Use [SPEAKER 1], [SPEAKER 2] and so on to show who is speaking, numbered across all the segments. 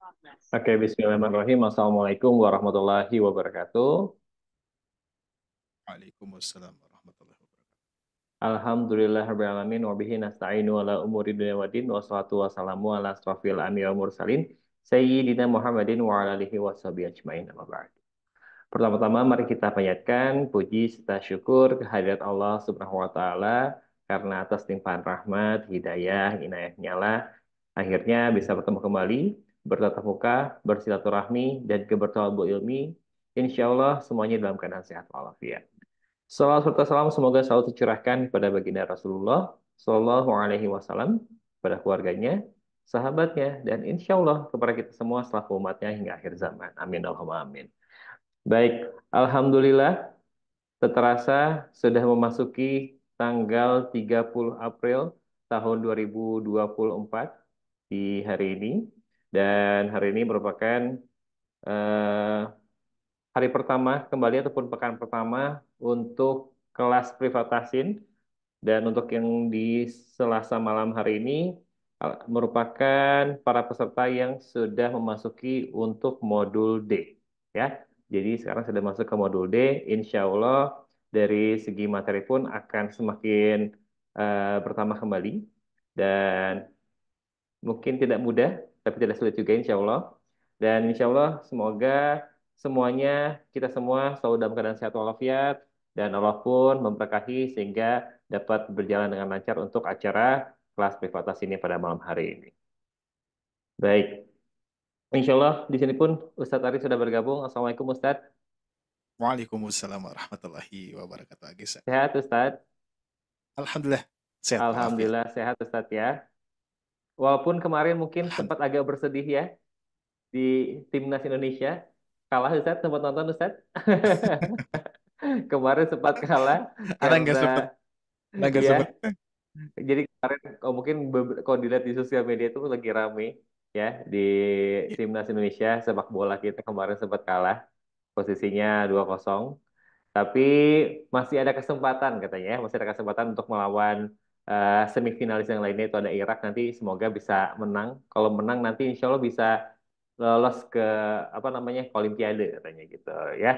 [SPEAKER 1] Oke, bismillahirrahmanirrahim. Assalamualaikum warahmatullahi wabarakatuh.
[SPEAKER 2] Waalaikumsalam warahmatullahi wabarakatuh.
[SPEAKER 1] Alhamdulillahirrahmanirrahim. Wabihi nasta'inu ala umuri dunia wa din. Wassalatu wassalamu ala asrafil anbiya wal mursalin. Sayyidina Muhammadin wa ala alihi wa sahbihi ajma'in. Amma ba'd. Pertama-tama mari kita panjatkan puji serta syukur kehadirat Allah Subhanahu wa taala karena atas limpahan rahmat, hidayah, inayahnya lah akhirnya bisa bertemu kembali, bertatap muka, bersilaturahmi dan bertawabul ilmi. Insya Allah semuanya dalam keadaan sehat walafiat. Salawat serta salam semoga selalu tercurahkan kepada baginda Rasulullah Shallallahu Alaihi Wasallam, kepada keluarganya, sahabatnya, dan insya Allah kepada kita semua selaku umatnya hingga akhir zaman. Amin Allahumma amin. Baik, Alhamdulillah, tak terasa sudah memasuki tanggal 30 April tahun 2024 di hari ini. Dan hari ini merupakan eh, hari pertama kembali ataupun pekan pertama untuk kelas privatasin. Dan untuk yang di Selasa malam hari ini merupakan para peserta yang sudah memasuki untuk modul D. Ya, jadi sekarang sudah masuk ke modul D. Insya Allah dari segi materi pun akan semakin bertambah kembali dan mungkin tidak mudah, tapi tidak sulit juga insya Allah. Dan insya Allah semoga semuanya kita semua selalu dalam keadaan sehat walafiat dan Allah pun memberkahi sehingga dapat berjalan dengan lancar untuk acara kelas privatas ini pada malam hari ini. Baik, insya Allah di sini pun Ustadz Ari sudah bergabung. Assalamualaikum Ustadz.
[SPEAKER 2] Waalaikumsalam warahmatullahi wabarakatuh. Agisa.
[SPEAKER 1] Sehat Ustadz?
[SPEAKER 2] Alhamdulillah sehat walafiat.
[SPEAKER 1] Alhamdulillah sehat Ustadz ya. Walaupun kemarin mungkin sempat
[SPEAKER 2] Alhamdulillah.
[SPEAKER 1] agak bersedih ya di timnas Indonesia. Kalah Ustadz, sempat nonton Ustadz? Kemarin sempat kalah
[SPEAKER 2] Ada nggak
[SPEAKER 1] karena
[SPEAKER 2] sempet? Ada nggak
[SPEAKER 1] ya,
[SPEAKER 2] sempet?
[SPEAKER 1] jadi kemarin oh, mungkin kalau dilihat di sosial media itu lagi rame ya di
[SPEAKER 2] Ya,
[SPEAKER 1] timnas Indonesia sepak bola kita kemarin sempat kalah posisinya 2-0. Tapi masih ada kesempatan katanya ya, masih ada kesempatan untuk melawan semifinalis yang lainnya itu ada Irak nanti semoga bisa menang. Kalau menang nanti insya Allah bisa lolos ke apa namanya ke Olimpiade katanya gitu ya.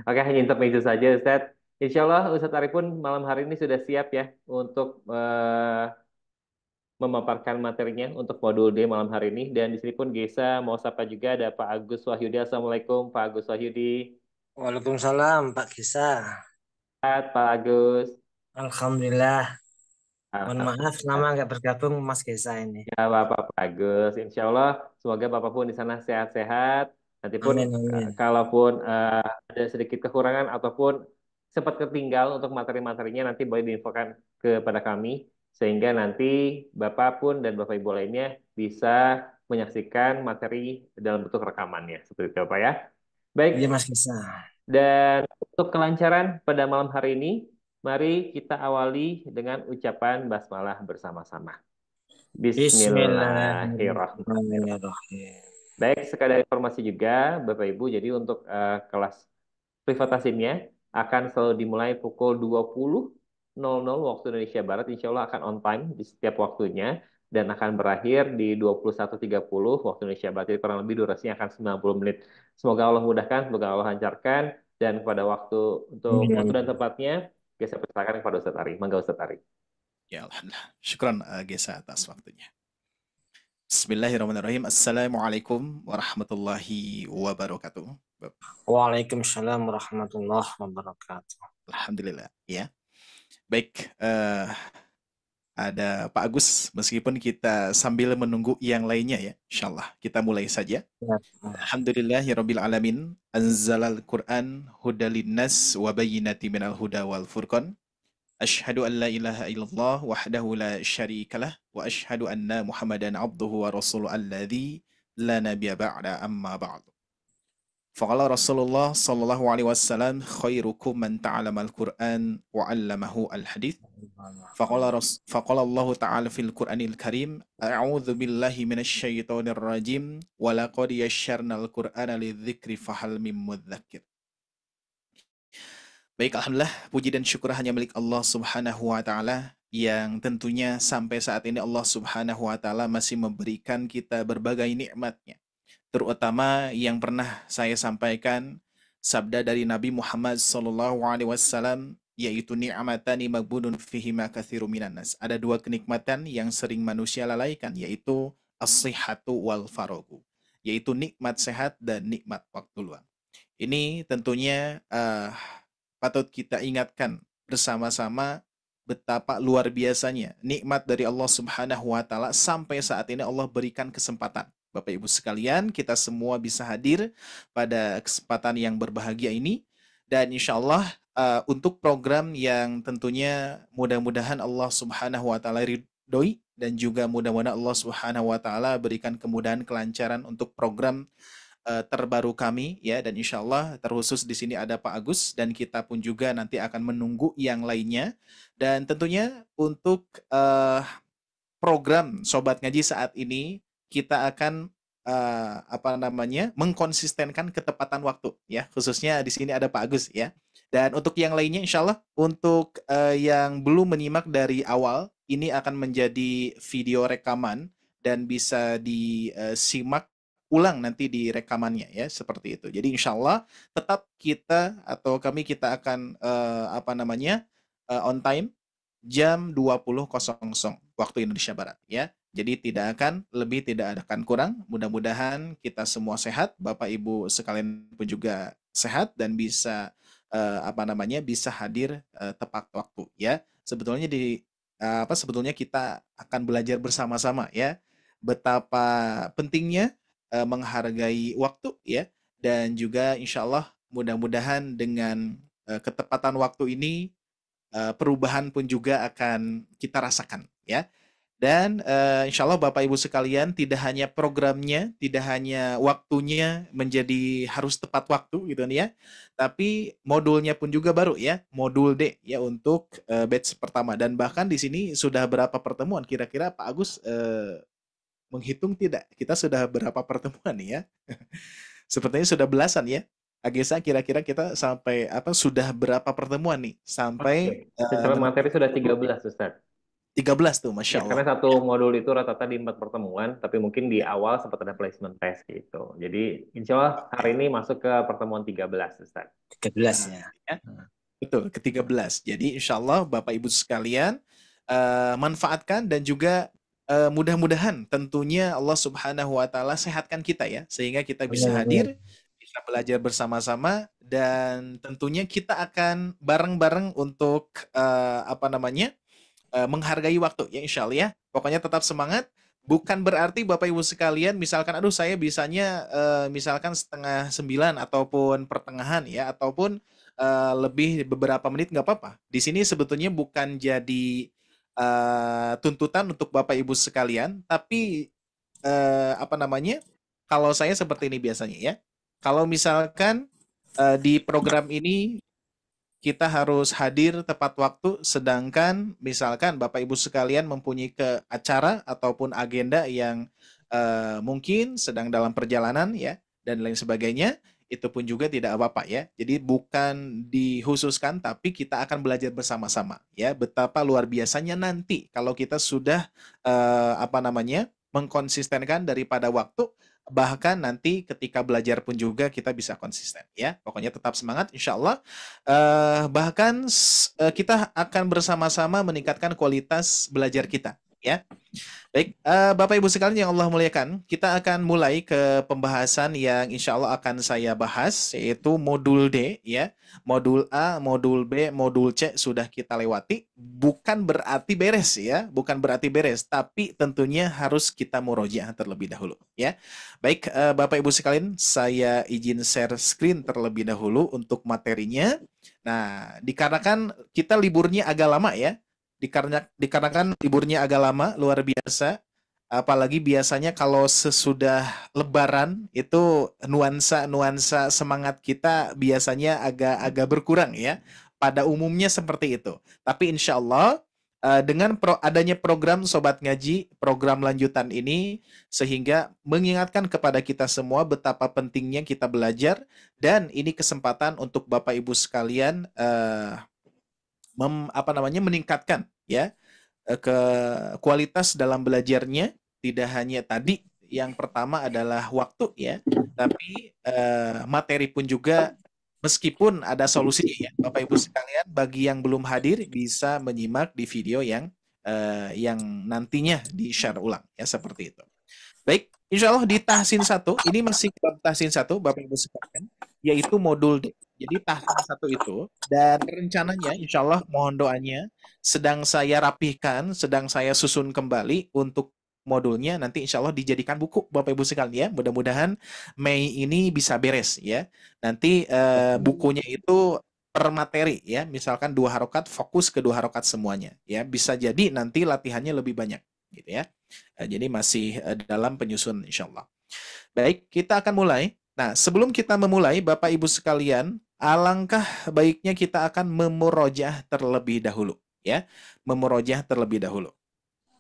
[SPEAKER 1] Oke, hanya intermezzo saja Ustaz. Insya Allah Ustadz Arif pun malam hari ini sudah siap ya untuk memaparkan materinya untuk modul D malam hari ini. Dan di sini pun Gesa mau sapa juga ada Pak Agus Wahyudi. Assalamualaikum Pak Agus Wahyudi.
[SPEAKER 3] Waalaikumsalam Pak Gisa.
[SPEAKER 1] Sehat Pak Agus.
[SPEAKER 3] Alhamdulillah. Mohon maaf
[SPEAKER 1] Alhamdulillah.
[SPEAKER 3] lama nggak bergabung Mas Gisa ini.
[SPEAKER 1] Ya Bapak bagus. Insya Allah semoga Bapak pun di sana sehat-sehat. Nanti pun
[SPEAKER 3] Amin amin.
[SPEAKER 1] kalaupun ada sedikit kekurangan ataupun sempat ketinggal untuk materi-materinya nanti boleh diinfokan kepada kami sehingga nanti Bapak pun dan Bapak Ibu lainnya bisa menyaksikan materi dalam bentuk rekamannya seperti itu Bapak ya. Baik,
[SPEAKER 3] Iya Mas Gisa.
[SPEAKER 1] dan untuk kelancaran pada malam hari ini, mari kita awali dengan ucapan basmalah bersama-sama. Bismillahirrahmanirrahim.
[SPEAKER 3] Bismillahirrahmanirrahim.
[SPEAKER 1] Baik, sekadar informasi juga, Bapak Ibu, jadi untuk kelas privatasinnya akan selalu dimulai pukul 20.00 waktu Indonesia Barat, insya Allah akan on time di setiap waktunya, dan akan berakhir di 21.30 waktu Indonesia Barat, jadi kurang lebih durasinya akan 90 menit. Semoga Allah mudahkan, semoga Allah lancarkan, dan pada waktu untuk
[SPEAKER 3] Amin
[SPEAKER 1] waktu dan
[SPEAKER 3] amin.
[SPEAKER 1] tempatnya, biasa persilakan kepada Ustadz Ari. Mangga Ustadz Ari.
[SPEAKER 2] ya Alhamdulillah. Syukran Gesa atas waktunya. Bismillahirrahmanirrahim. Assalamualaikum warahmatullahi wabarakatuh.
[SPEAKER 3] Waalaikumsalam warahmatullahi wabarakatuh.
[SPEAKER 2] Alhamdulillah. Ya. Baik. Ada Pak Agus, meskipun kita sambil menunggu yang lainnya ya, insyaallah kita mulai saja.
[SPEAKER 3] Ya.
[SPEAKER 2] Alhamdulillahirabbil alamin, anzalal Qur'an hudalin nas wa bayyinati minal huda wal furqan. Asyhadu an la ilaha illallah wahdahu la syarikalah wa asyhadu anna Muhammadan abduhu wa rasuluhu alladzi la nabiyya ba'da amma ba'du. Faqala Rasulullah sallallahu alaihi wasallam khairukum man ta'allama al-Qur'an wa 'allamahu al-hadits. Faqala Allah Ta'ala fil Qur'anil Karim, A'udzu billahi minasy syaithanir rajim, wa laqad yassarnal Qur'ana lidzikri fahal mim mudzakir. Baik, alhamdulillah, puji dan syukur hanya milik Allah Subhanahu wa taala yang tentunya sampai saat ini Allah Subhanahu wa taala masih memberikan kita berbagai nikmatnya. terutama yang pernah saya sampaikan sabda dari Nabi Muhammad SAW, yaitu ni'matani magbunun fihima katsiru minan nas. Ada dua kenikmatan yang sering manusia lalaikan, yaitu as-sihhatu wal faragu, yaitu nikmat sehat dan nikmat waktu luang. Ini tentunya patut kita ingatkan bersama-sama betapa luar biasanya nikmat dari Allah Subhanahu wa taala sampai saat ini Allah berikan kesempatan. Bapak Ibu sekalian, kita semua bisa hadir pada kesempatan yang berbahagia ini, dan insya Allah untuk program yang tentunya mudah-mudahan Allah Subhanahu wa taala ridhoi, dan juga mudah-mudahan Allah Subhanahu wa taala berikan kemudahan kelancaran untuk program terbaru kami ya, dan insya Allah terkhusus di sini ada Pak Agus, dan kita pun juga nanti akan menunggu yang lainnya. Dan tentunya untuk program Sobat Ngaji saat ini kita akan mengkonsistenkan ketepatan waktu ya, khususnya di sini ada Pak Agus ya. Dan untuk yang lainnya insya Allah untuk yang belum menyimak dari awal, ini akan menjadi video rekaman dan bisa disimak ulang nanti di rekamannya ya, seperti itu. Jadi insya Allah tetap kita akan on time jam 20.00 waktu Indonesia Barat ya. Jadi tidak akan lebih, tidak akan kurang. Mudah-mudahan kita semua sehat, Bapak Ibu sekalian pun juga sehat dan bisa bisa hadir tepat waktu ya. Sebetulnya kita akan belajar bersama-sama ya betapa pentingnya menghargai waktu ya, dan juga insya Allah mudah-mudahan dengan ketepatan waktu ini perubahan pun juga akan kita rasakan ya. Dan insya Allah Bapak Ibu sekalian, tidak hanya programnya, tidak hanya waktunya menjadi harus tepat waktu gitu nih ya, tapi modulnya pun juga baru ya, modul D ya untuk batch pertama. Dan bahkan di sini sudah berapa pertemuan, kira-kira Pak Agus menghitung tidak? Kita sudah berapa pertemuan nih ya? Sepertinya sudah belasan ya. Agesa, kira-kira kita sampai sudah berapa pertemuan nih? Sampai
[SPEAKER 1] Secara materi sudah 13, Ustaz.
[SPEAKER 2] 13 tuh, Masya
[SPEAKER 1] Ya,
[SPEAKER 2] Allah.
[SPEAKER 1] karena satu modul itu rata-rata di 4 pertemuan, tapi mungkin di awal sempat ada placement test gitu. Jadi insya Allah hari ini masuk ke pertemuan 13, Ustaz.
[SPEAKER 3] 13 ya.
[SPEAKER 2] Betul, ke-13. Jadi insya Allah Bapak Ibu sekalian manfaatkan, dan juga mudah-mudahan tentunya Allah Subhanahu wa taala sehatkan kita ya, sehingga kita bisa hadir, bisa belajar bersama-sama, dan tentunya kita akan bareng-bareng untuk menghargai waktu ya, insya Allah ya. Pokoknya tetap semangat. Bukan berarti Bapak Ibu sekalian misalkan aduh saya bisanya misalkan setengah 9 ataupun pertengahan ya, ataupun lebih beberapa menit, nggak apa-apa. Di sini sebetulnya bukan jadi tuntutan untuk Bapak Ibu sekalian, tapi kalau saya seperti ini biasanya ya. Kalau misalkan di program ini kita harus hadir tepat waktu, sedangkan misalkan Bapak Ibu sekalian mempunyai acara ataupun agenda yang mungkin sedang dalam perjalanan ya, dan lain sebagainya, itu pun juga tidak apa-apa ya. Jadi bukan dikhususkan, tapi kita akan belajar bersama-sama ya, betapa luar biasanya nanti kalau kita sudah mengkonsistenkan daripada waktu, bahkan nanti ketika belajar pun juga kita bisa konsisten ya. Pokoknya tetap semangat insya Allah. Bahkan kita akan bersama-sama meningkatkan kualitas belajar kita ya. Baik, Bapak Ibu sekalian yang Allah muliakan, kita akan mulai ke pembahasan yang insya Allah akan saya bahas, yaitu modul D ya. Modul A, modul B, modul C sudah kita lewati. Bukan berarti beres ya, bukan berarti beres, tapi tentunya harus kita murojaah terlebih dahulu ya. Baik, Bapak Ibu sekalian, saya izin share screen terlebih dahulu untuk materinya. Nah, dikarenakan kita liburnya agak lama ya, dikarenakan liburnya agak lama, luar biasa. Apalagi biasanya kalau sesudah Lebaran itu nuansa semangat kita biasanya agak berkurang ya. Pada umumnya seperti itu. Tapi insya Allah dengan adanya program Sobat Ngaji, program lanjutan ini, sehingga mengingatkan kepada kita semua betapa pentingnya kita belajar, dan ini kesempatan untuk Bapak Ibu sekalian meningkatkan ya ke kualitas dalam belajarnya, tidak hanya tadi yang pertama adalah waktu ya, tapi materi pun juga meskipun ada solusinya ya, Bapak Ibu sekalian, bagi yang belum hadir bisa menyimak di video yang nantinya di-share ulang ya seperti itu. Baik, insya Allah di Tahsin 1, ini masih bab Tahsin 1, Bapak Ibu sekalian, yaitu modul D. Jadi Tahsin 1 itu, dan rencananya insya Allah mohon doanya, sedang saya rapihkan, sedang saya susun kembali untuk modulnya, nanti insya Allah dijadikan buku Bapak Ibu sekalian ya. Mudah-mudahan Mei ini bisa beres ya. Nanti bukunya itu per materi ya, misalkan 2 harokat, fokus ke 2 harokat semuanya ya. Bisa jadi nanti latihannya lebih banyak gitu ya. Jadi masih dalam penyusun insya Allah. Baik, kita akan mulai. Nah, sebelum kita memulai, Bapak Ibu sekalian, alangkah baiknya kita akan memurojah terlebih dahulu. Ya, memurojah terlebih dahulu.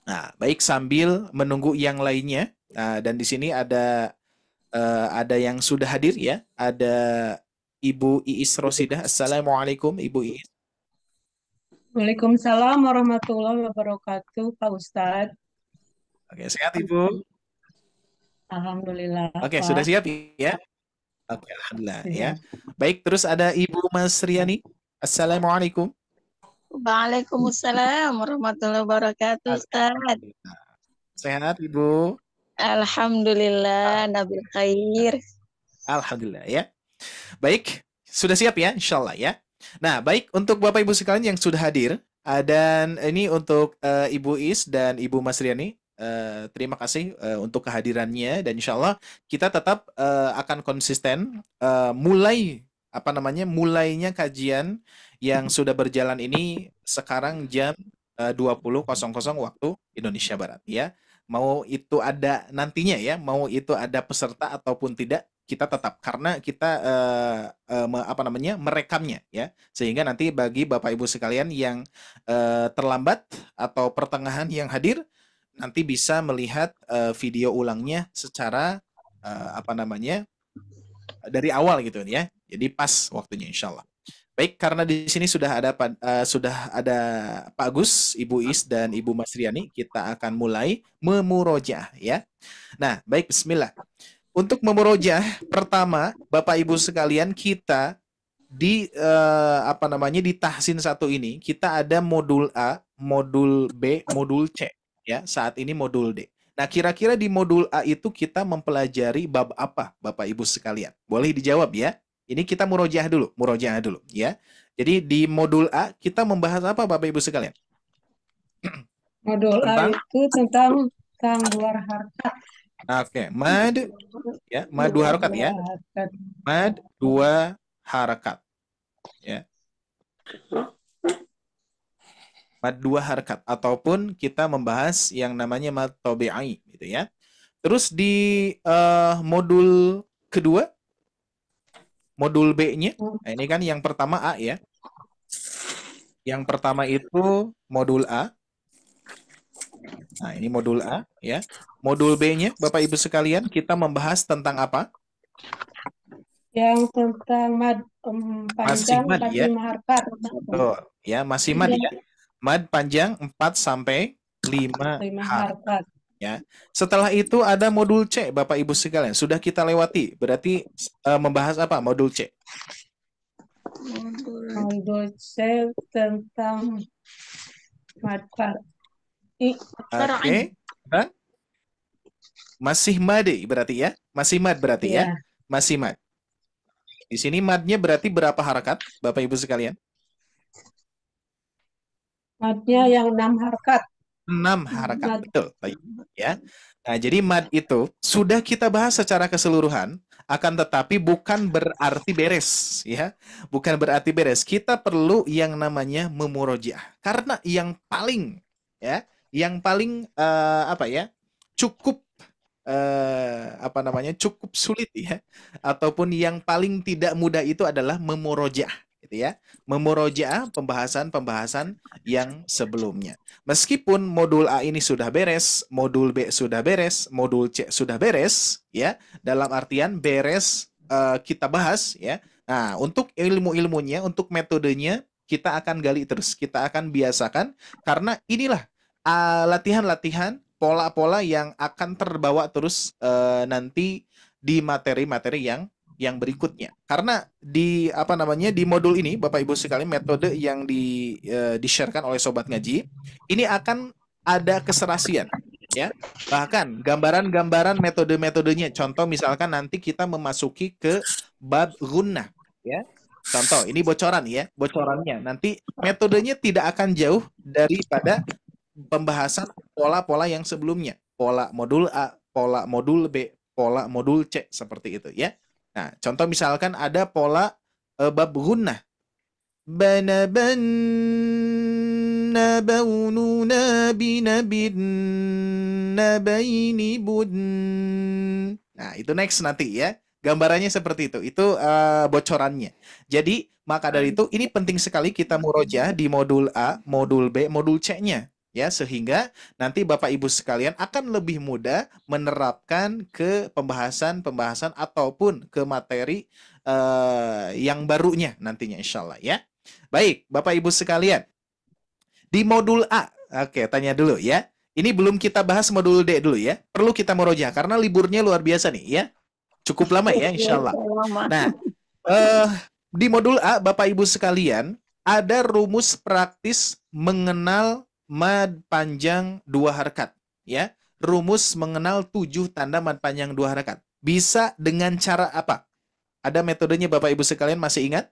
[SPEAKER 2] Nah, baik sambil menunggu yang lainnya. Nah, dan di sini ada yang sudah hadir ya. Ada Ibu Iis Rosidah. Assalamualaikum, Ibu Iis.
[SPEAKER 4] Waalaikumsalam warahmatullahi wabarakatuh, Pak Ustadz.
[SPEAKER 2] Oke, sehat Ibu?
[SPEAKER 4] Alhamdulillah,
[SPEAKER 2] Oke,
[SPEAKER 4] Pak.
[SPEAKER 2] sudah siap ya? Oke, alhamdulillah ya.
[SPEAKER 4] Siap.
[SPEAKER 2] Baik, terus ada Ibu Mas Riani. Assalamualaikum.
[SPEAKER 5] Waalaikumsalam warahmatullahi wabarakatuh, Ustaz.
[SPEAKER 2] Sehat Ibu?
[SPEAKER 5] Alhamdulillah, nabil khair.
[SPEAKER 2] Alhamdulillah ya. Baik, sudah siap ya insyaallah ya. Nah, baik untuk Bapak Ibu sekalian yang sudah hadir, dan ini untuk Ibu Is dan Ibu Mas Riani, terima kasih untuk kehadirannya, dan insyaallah kita tetap akan konsisten mulainya kajian yang sudah berjalan ini sekarang jam 20.00 waktu Indonesia Barat ya. Mau itu ada nantinya ya, mau itu ada peserta ataupun tidak, kita tetap karena kita merekamnya ya, sehingga nanti bagi Bapak Ibu sekalian yang terlambat atau pertengahan yang hadir nanti bisa melihat video ulangnya secara dari awal gitu ya, jadi pas waktunya insyaallah. Baik, karena di sini sudah ada Pak Agus, Ibu Is dan Ibu Mas Riani, kita akan mulai memurojah ya. Nah, baik, bismillah. Untuk memurojah pertama, Bapak Ibu sekalian, kita di di Tahsin 1 ini kita ada modul A, modul B, modul C ya. Saat ini modul D. Nah, kira-kira di modul A itu kita mempelajari bab apa, Bapak Ibu sekalian? Boleh dijawab ya. Ini kita murojaah dulu ya. Jadi di modul A kita membahas apa Bapak Ibu sekalian?
[SPEAKER 4] Modul A itu tentang 2 harokat.
[SPEAKER 2] Oke, mad 2 harokat ya. Mad 2 harokat. Ya. Mad 2 harokat ataupun kita membahas yang namanya mad tabi'i gitu ya. Terus di modul kedua, modul B-nya, nah ini kan yang pertama A ya. Yang pertama itu modul A. Nah, ini modul A ya. Modul B-nya, Bapak Ibu sekalian, kita membahas tentang apa?
[SPEAKER 4] Yang tentang mad panjang
[SPEAKER 2] mad,
[SPEAKER 4] 45
[SPEAKER 2] ya?
[SPEAKER 4] harokat.
[SPEAKER 2] Oh, ya, masih mad ya. Mad panjang 4 sampai 5 harokat. Ya. Setelah itu ada modul C, Bapak Ibu sekalian. Sudah kita lewati. Berarti membahas apa modul C?
[SPEAKER 4] Modul C tentang mad far'i.
[SPEAKER 2] Oke. Masih mad berarti ya? Masih mad berarti ya? Masih mad. Di sini madnya berarti berapa harakat, Bapak Ibu sekalian?
[SPEAKER 4] Madnya yang 6 harokat.
[SPEAKER 2] 6 harakat, betul. Ya. Nah, jadi mad itu sudah kita bahas secara keseluruhan, akan tetapi bukan berarti beres, ya. Bukan berarti beres. Kita perlu yang namanya memurojaah. Karena yang paling cukup cukup sulit ya, ataupun yang paling tidak mudah itu adalah memurojaah, gitu ya. Memurojaah pembahasan yang sebelumnya. Meskipun modul A ini sudah beres, modul B sudah beres, modul C sudah beres, ya. Dalam artian beres kita bahas, ya. Nah, untuk ilmu-ilmunya, untuk metodenya kita akan gali terus, kita akan biasakan karena inilah latihan-latihan pola-pola yang akan terbawa terus nanti di materi-materi yang berikutnya. Karena di di modul ini Bapak Ibu sekalian, metode yang di-share-kan oleh sobat ngaji ini akan ada keserasian, ya. Bahkan gambaran-gambaran metode-metodenya. Contoh misalkan nanti kita memasuki ke bab gunnah, ya. Contoh, ini bocoran ya, bocorannya. Nanti metodenya tidak akan jauh daripada pembahasan pola-pola yang sebelumnya. Pola modul A, pola modul B, pola modul C, seperti itu ya. Nah, contoh misalkan ada pola bab gunnah. Bana banna baununa binabin nabaini bun. Nah, itu next nanti ya. Gambarannya seperti itu. Itu bocorannya. Jadi, maka dari itu ini penting sekali kita murojaah di modul A, modul B, modul C-nya. Ya, sehingga nanti Bapak Ibu sekalian akan lebih mudah menerapkan ke pembahasan-pembahasan ataupun ke materi yang barunya nantinya insya Allah ya. Baik, Bapak Ibu sekalian. Di modul A, oke, tanya dulu ya. Ini belum kita bahas modul D dulu ya. Perlu kita murojaah karena liburnya luar biasa nih ya. Cukup lama ya insya Allah. Nah, di modul A, Bapak Ibu sekalian, ada rumus praktis mengenal mad panjang 2 harakat. Ya, rumus mengenal 7 tanda mad panjang 2 harakat. Bisa dengan cara apa? Ada metodenya Bapak Ibu sekalian, masih ingat?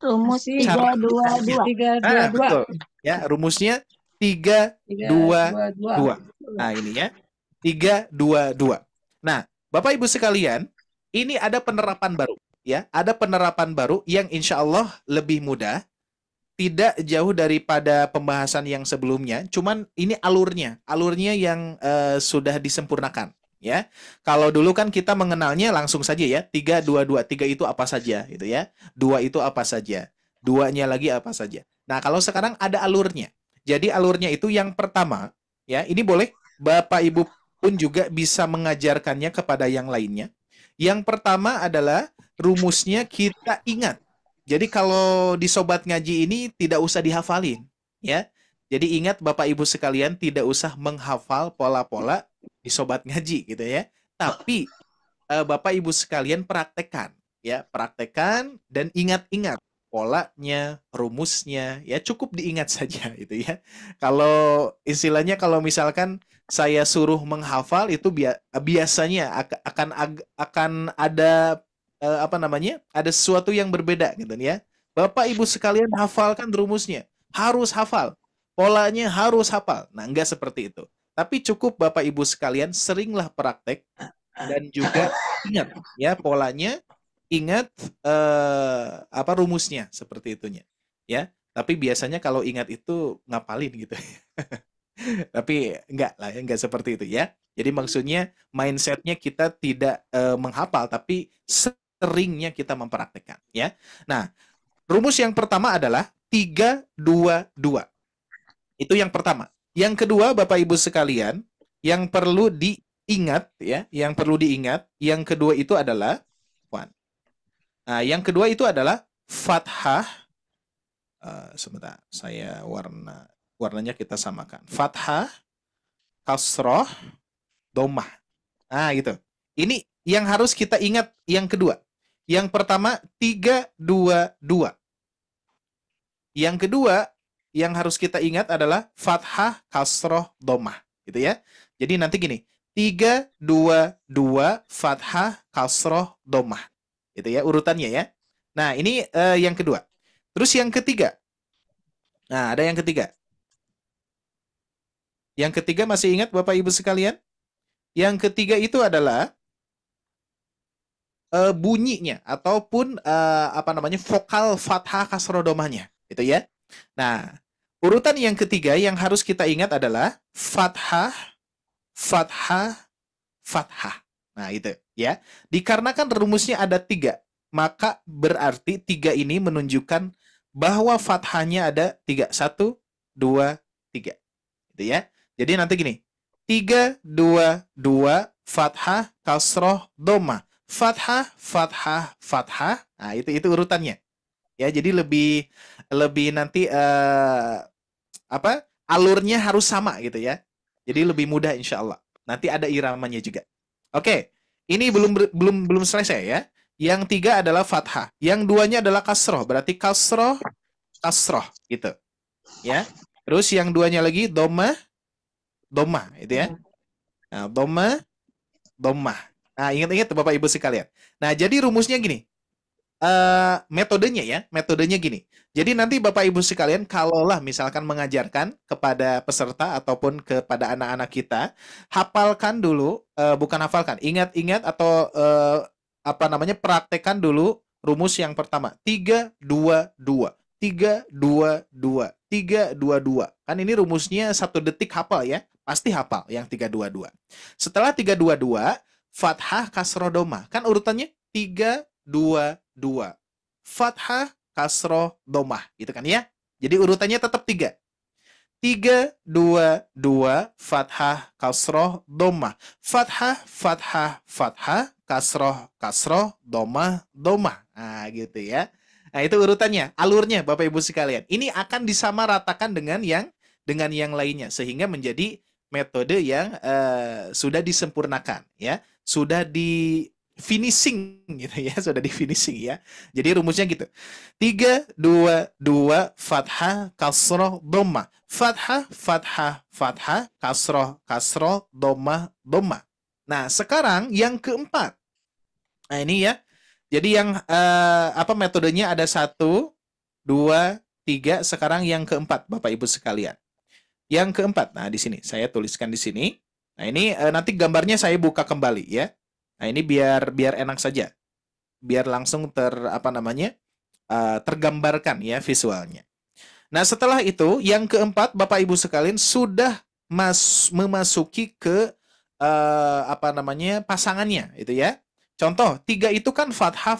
[SPEAKER 5] Rumus
[SPEAKER 4] Masih.
[SPEAKER 5] 322.
[SPEAKER 4] 322.
[SPEAKER 2] Betul. Ya, rumusnya 322. Nah, ini ya. 322. Nah, Bapak Ibu sekalian, ini ada penerapan baru ya. Ada penerapan baru yang insya Allah lebih mudah. Tidak jauh daripada pembahasan yang sebelumnya, cuman ini alurnya yang sudah disempurnakan ya. Kalau dulu kan kita mengenalnya langsung saja ya, 3 2 2, 3 itu apa saja gitu ya. 2 itu apa saja. 2-nya lagi apa saja. Nah, kalau sekarang ada alurnya. Jadi alurnya itu yang pertama ya, ini boleh Bapak Ibu pun juga bisa mengajarkannya kepada yang lainnya. Yang pertama adalah rumusnya kita ingat. Jadi kalau di sobat ngaji ini tidak usah dihafalin, ya. Jadi ingat Bapak Ibu sekalian, tidak usah menghafal pola-pola di sobat ngaji gitu ya. Tapi Bapak Ibu sekalian praktekkan, ya, praktekkan dan ingat-ingat polanya, rumusnya, ya cukup diingat saja itu ya. Kalau istilahnya kalau misalkan saya suruh menghafal itu biasanya akan ada ada sesuatu yang berbeda gitu ya. Bapak Ibu sekalian hafalkan rumusnya, harus hafal. Polanya harus hafal. Nah, enggak seperti itu. Tapi cukup Bapak Ibu sekalian seringlah praktek dan juga ingat ya polanya, ingat rumusnya seperti itunya. Ya. Tapi biasanya kalau ingat itu ngapalin gitu. Tapi enggak lah ya, enggak seperti itu ya. Jadi maksudnya mindsetnya kita tidak menghafal, tapi seringnya kita mempraktekkan ya. Nah, rumus yang pertama adalah 3 2 2. Itu yang pertama. Yang kedua Bapak Ibu sekalian, yang perlu diingat ya, yang perlu diingat, yang kedua itu adalah Nah, yang kedua itu adalah fathah. Sebentar, saya warnanya kita samakan. Fathah, kasroh, dhammah. Nah, gitu. Ini yang harus kita ingat yang kedua. Yang pertama 3 2 2. Yang kedua yang harus kita ingat adalah fathah, kasroh, dhammah, gitu ya. Jadi nanti gini, 3 2 2 fathah, kasroh, dhammah. Gitu ya urutannya ya. Nah, ini yang kedua. Terus yang ketiga. Nah, ada yang ketiga. Yang ketiga masih ingat Bapak Ibu sekalian? Yang ketiga itu adalah bunyinya ataupun vokal fathah kasroh dhammahnya, gitu ya. Nah, urutan yang ketiga yang harus kita ingat adalah fathah, fathah, fathah. Nah, itu ya. Dikarenakan rumusnya ada 3, maka berarti 3 ini menunjukkan bahwa fathahnya ada 3. 1 2 3. Gitu ya. Jadi nanti gini. 3 2 2 fathah, kasroh, dhammah. Fathah, fathah, fathah. Nah, itu urutannya. Ya, jadi lebih nanti alurnya harus sama gitu ya. Jadi lebih mudah insya Allah. Nanti ada iramanya juga. Oke, ini belum selesai ya. Yang 3 adalah fathah. Yang 2-nya adalah kasroh. Berarti kasroh gitu. Ya. Terus yang 2-nya lagi domah itu ya. Nah, domah. Nah, ingat-ingat Bapak Ibu sekalian. Nah, jadi rumusnya gini. Metodenya gini. Jadi nanti Bapak Ibu sekalian, kalaulah misalkan mengajarkan kepada peserta ataupun kepada anak-anak kita, hafalkan dulu, bukan hafalkan, ingat-ingat atau praktekkan dulu rumus yang pertama. 3-2-2. 3-2-2. 3-2-2. Kan ini rumusnya 1 detik hafal ya. Pasti hafal yang 3-2-2. Setelah 3-2-2, fathah kasroh domah. Kan urutannya 3-2-2. Fathah kasroh domah. Gitu kan ya. Jadi urutannya tetap 3. 3-2-2. Fathah kasroh domah. Fathah kasroh domah. Nah gitu ya. Nah itu urutannya, alurnya Bapak Ibu sekalian. Ini akan disamaratakan dengan yang lainnya sehingga menjadi metode yang sudah disempurnakan ya, sudah di finishing gitu ya, sudah di finishing ya. Jadi rumusnya gitu. 3-2-2 fathah kasroh domah. Fathah kasroh domah. Nah, sekarang yang keempat. Nah, ini ya. Jadi yang metodenya ada 1, 2, 3, sekarang yang keempat Bapak Ibu sekalian. Yang keempat, nah di sini saya tuliskan di sini. Nah ini nanti gambarnya saya buka kembali ya. Nah ini biar enak saja, biar langsung tergambarkan ya visualnya. Nah setelah itu yang keempat Bapak Ibu sekalian sudah memasuki ke pasangannya itu ya. Contoh 3 itu kan fathah.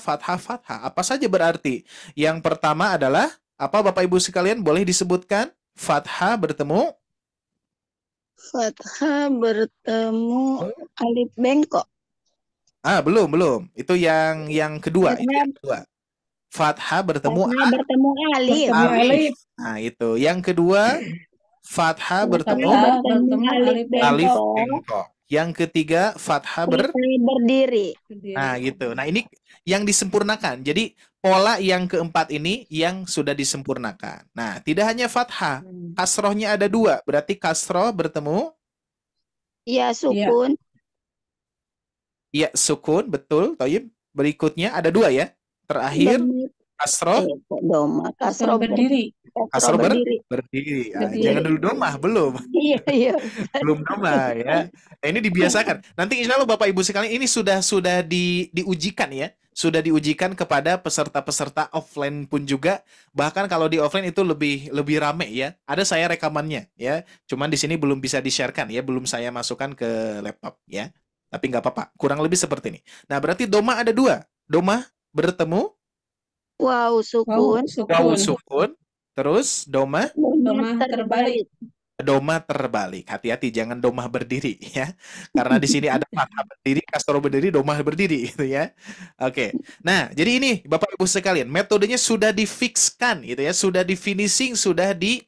[SPEAKER 2] Apa saja berarti? Yang pertama adalah apa Bapak Ibu sekalian, boleh disebutkan? Fathah bertemu
[SPEAKER 5] alif bengkok.
[SPEAKER 2] Belum. Itu yang kedua. Itu yang kedua. Fathah bertemu
[SPEAKER 5] alif.
[SPEAKER 2] Nah, itu. Yang kedua, fathah bertemu alif bengkok. Yang ketiga, fathah
[SPEAKER 5] berdiri.
[SPEAKER 2] Nah, gitu. Nah, ini yang disempurnakan. Jadi, pola yang keempat ini yang sudah disempurnakan. Nah, tidak hanya fathah. Kasrohnya ada 2. Berarti kasroh bertemu
[SPEAKER 5] Ya, sukun.
[SPEAKER 2] Ya, sukun, betul. Thayyib. Berikutnya ada 2 ya. Terakhir, kasroh.
[SPEAKER 4] Kasroh berdiri.
[SPEAKER 2] Kasroh berdiri. Jangan dulu domah, belum.
[SPEAKER 5] Iya.
[SPEAKER 2] Belum domah ya. Nah, ini dibiasakan. Nanti insya Allah Bapak Ibu sekalian ini sudah diujikan ya. Sudah diujikan kepada peserta-peserta offline pun juga. Bahkan kalau di offline itu lebih rame ya. Ada saya rekamannya ya. Cuman di sini belum bisa di-sharekan ya, belum saya masukkan ke laptop ya. Tapi nggak apa-apa. Kurang lebih seperti ini. Nah, berarti domah ada 2. Domah bertemu
[SPEAKER 5] Wow, sukun.
[SPEAKER 2] Terus domah
[SPEAKER 5] terbalik.
[SPEAKER 2] Hati-hati jangan domah berdiri ya. Karena di sini ada fathah berdiri, kasroh berdiri, domah berdiri gitu ya. Oke. Nah, jadi ini Bapak Ibu sekalian, metodenya sudah difikskan gitu ya, sudah di finishing, sudah di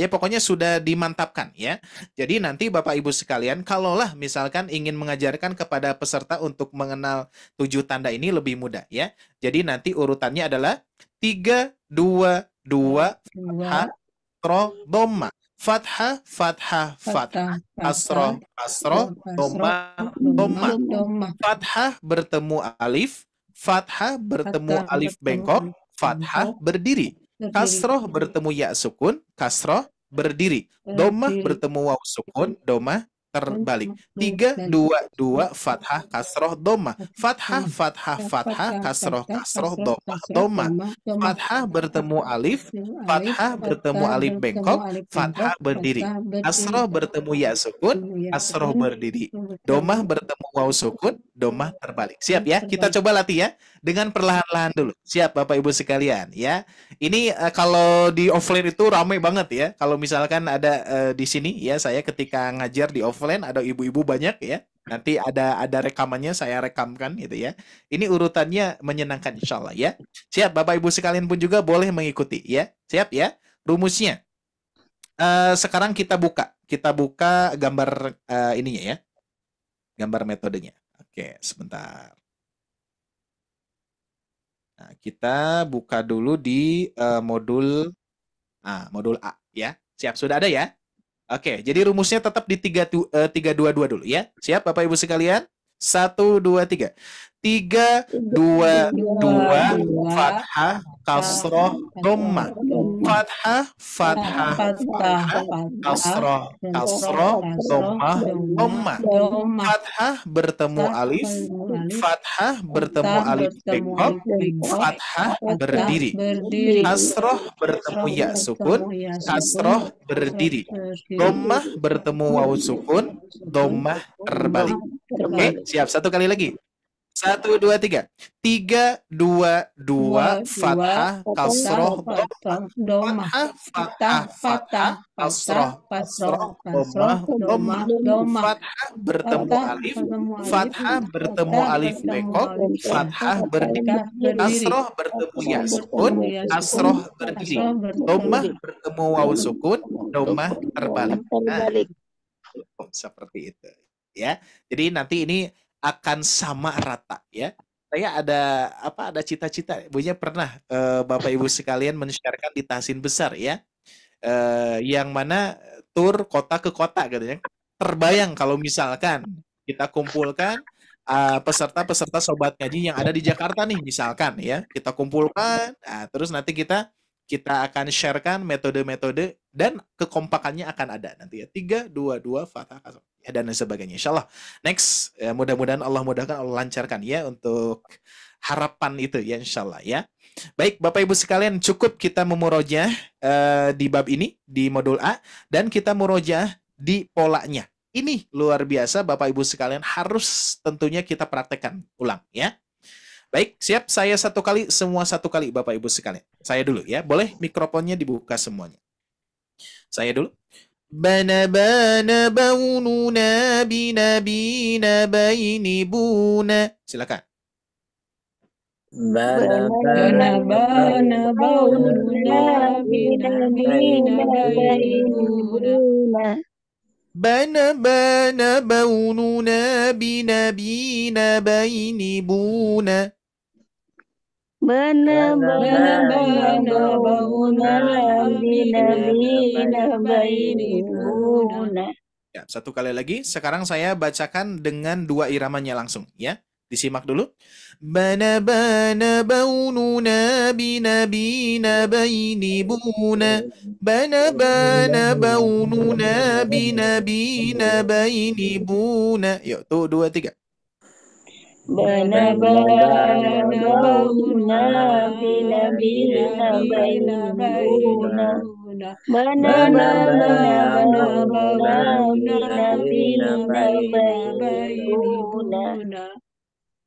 [SPEAKER 2] pokoknya sudah dimantapkan ya. Jadi nanti Bapak Ibu sekalian, kalaulah misalkan ingin mengajarkan kepada peserta untuk mengenal 7 tanda ini lebih mudah ya. Jadi nanti urutannya adalah 3-2-2 fathah kasroh domah. Fathah kasroh domah. Fathah bertemu alif, fathah bertemu alif bengkok, fathah berdiri. Kasroh bertemu ya sukun, kasroh berdiri. Domah bertemu waw sukun, domah terbalik. 3-2-2 fathah kasroh domah. Fathah kasroh domah. Fathah bertemu alif, fathah bertemu alif bengkok, fathah berdiri. Kasroh bertemu ya sukun, kasroh berdiri. Domah bertemu waw sukun, domah terbalik. Siap ya? Kita coba latih ya dengan perlahan-lahan dulu. Siap Bapak Ibu sekalian ya. Ini kalau di offline itu ramai banget ya. Kalau misalkan ada di sini ya, saya ketika ngajar di offline ada ibu-ibu banyak ya. Nanti ada rekamannya, saya rekamkan gitu ya. Ini urutannya menyenangkan insya Allah ya. Siap Bapak Ibu sekalian pun juga boleh mengikuti ya. Siap ya. Rumusnya Sekarang kita buka gambar ininya ya, gambar metodenya. Oke, sebentar. Nah, kita buka dulu di modul A ya. Siap, sudah ada ya? Oke, jadi rumusnya tetap di 322 dulu ya. Siap Bapak Ibu sekalian? 1 2 3. 3 2 2 fathah kasroh dhammah. Fathah fathah fathah kasroh kasroh dhammah dhammah. Fathah bertemu alif, fathah bertemu alif bengkok, fathah berdiri. Kasroh bertemu ya sukun, kasroh berdiri. Dhammah bertemu waw sukun, dhammah terbalik. Oke, siap. Satu kali lagi. 1 2 3. 3 2 2 fathah kasroh dhammah. Fathah fathah kasroh kasroh dhammah dhammah. Fathah bertemu alif, fathah bertemu alif bengkok, fathah berdiri. Kasroh bertemu ya sukun, kasroh berdiri. Dhammah bertemu waw sukun, dhammah terbalik. Nah, seperti itu ya. Jadi nanti ini akan sama rata ya. Saya ada cita-cita, punya pernah Bapak Ibu sekalian men-sharekan di Tahsin Besar ya. Yang mana tur kota ke kota gitu ya. Terbayang kalau misalkan kita kumpulkan peserta-peserta sobat ngaji yang ada di Jakarta nih misalkan ya. Kita kumpulkan, terus nanti kita akan sharekan metode-metode dan kekompakannya akan ada nanti ya. 3 2 2 fathah kasroh ya, dan lain sebagainya. Insyaallah. Next, ya, mudah-mudahan Allah mudahkan, Allah lancarkan ya untuk harapan itu ya insyaallah ya. Baik Bapak Ibu sekalian, cukup kita memurojah di bab ini di modul A dan kita murojah di polanya. Ini luar biasa Bapak Ibu sekalian, harus tentunya kita praktekkan ulang ya. Baik, siap. Saya satu kali, semua satu kali Bapak Ibu sekalian. Saya dulu ya. Boleh mikrofonnya dibuka semuanya. Saya dulu. Bana bana baununa binabina baini buna. Silakan.
[SPEAKER 3] Bana
[SPEAKER 4] bana baununa binabina bainuna.
[SPEAKER 2] Bana bana baununa binabina baini buna.
[SPEAKER 5] Bana
[SPEAKER 4] Bana
[SPEAKER 5] bana
[SPEAKER 4] bauna binabina bainuna.
[SPEAKER 2] Ya, satu kali lagi. Sekarang saya bacakan dengan dua iramanya langsung ya. Disimak dulu. Bana bana baununa binabina baini buna. Bana bana baununa binabina baini buna. Yuk, tuh 2 3.
[SPEAKER 4] Bana bana bauna binabina bainuna.
[SPEAKER 5] bana
[SPEAKER 4] Bana
[SPEAKER 5] bauna
[SPEAKER 4] binabina
[SPEAKER 5] bainuna.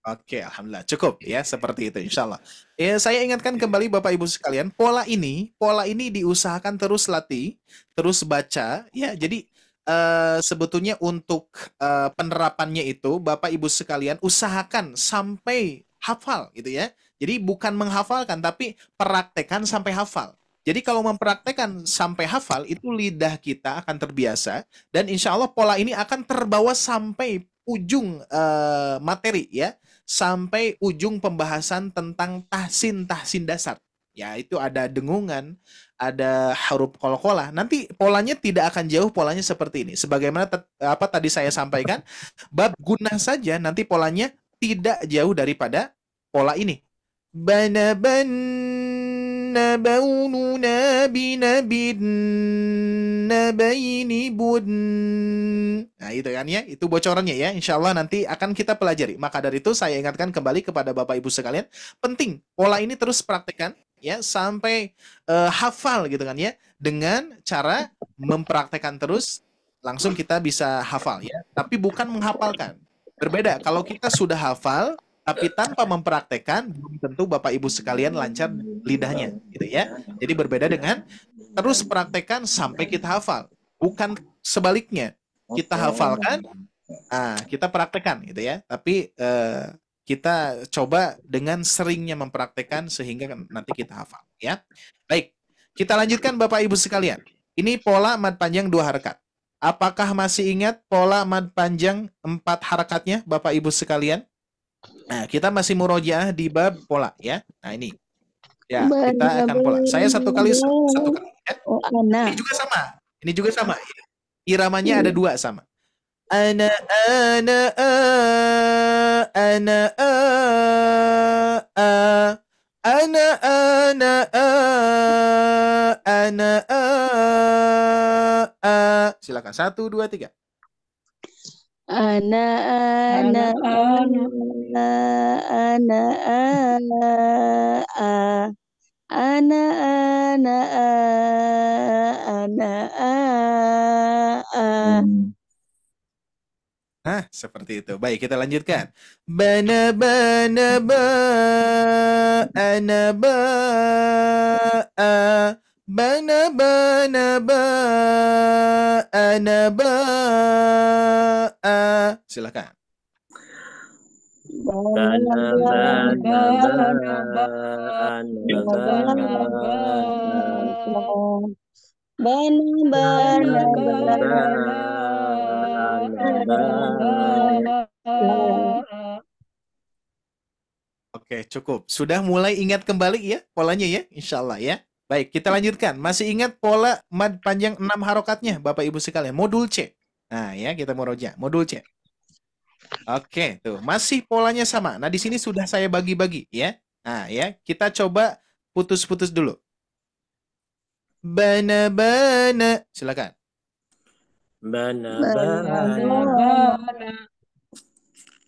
[SPEAKER 2] Oke, alhamdulillah cukup ya seperti itu insyaallah. Ya, saya ingatkan kembali Bapak Ibu sekalian, pola ini diusahakan terus latih, terus baca ya. Jadi sebetulnya untuk penerapannya itu Bapak Ibu sekalian usahakan sampai hafal gitu ya. Jadi bukan menghafalkan tapi praktekkan sampai hafal. Jadi kalau mempraktekkan sampai hafal itu lidah kita akan terbiasa dan insya Allah pola ini akan terbawa sampai ujung materi ya, sampai ujung pembahasan tentang tahsin dasar. Ya, itu ada dengungan, ada huruf qalqalah. Nanti polanya tidak akan jauh, polanya seperti ini. Sebagaimana apa tadi saya sampaikan, bab gunah saja nanti polanya tidak jauh daripada pola ini. Bana banna baununa binabin nabaini bun. Nah, itu kan ya, itu bocorannya ya. Insya Allah nanti akan kita pelajari. Maka dari itu saya ingatkan kembali kepada Bapak Ibu sekalian, penting pola ini terus praktekkan ya sampai hafal gitu kan ya, dengan cara mempraktekkan terus langsung kita bisa hafal ya, tapi bukan menghafalkan. Berbeda kalau kita sudah hafal tapi tanpa mempraktekkan, belum tentu Bapak Ibu sekalian lancar lidahnya gitu ya. Jadi berbeda dengan terus praktekkan sampai kita hafal, bukan sebaliknya. Kita hafalkan, kita praktekkan gitu ya. Tapi kita coba dengan seringnya mempraktekkan sehingga nanti kita hafal ya. Baik, kita lanjutkan Bapak Ibu sekalian. Ini pola mad panjang 2 harakat. Apakah masih ingat pola mad panjang 4 harakatnya, Bapak Ibu sekalian? Nah, kita masih murojaah di bab pola ya. Nah, ini. Ya, kita akan pola. Saya satu kali ya.
[SPEAKER 5] Oh, ana.
[SPEAKER 2] Ini juga sama. Ini juga sama. Iramanya ada 2 sama. Ana silakan 1 2 3.
[SPEAKER 5] Ana ana ana ana ana
[SPEAKER 2] Nah, seperti itu. Baik, kita lanjutkan. Bana bana ba ana ba bana bana ba ana ba silakan.
[SPEAKER 1] Bana bana
[SPEAKER 2] Oke, cukup. Sudah mulai ingat kembali ya polanya ya, insya Allah ya. Baik, kita lanjutkan. Masih ingat pola mad panjang 6 harokatnya, Bapak Ibu sekalian. Modul C. Nah ya, kita mau roja. Modul C. Oke, tuh. Masih polanya sama. Nah, di sini sudah saya bagi-bagi ya. Nah ya, kita coba putus-putus dulu. Bana bana. Silakan.
[SPEAKER 1] bana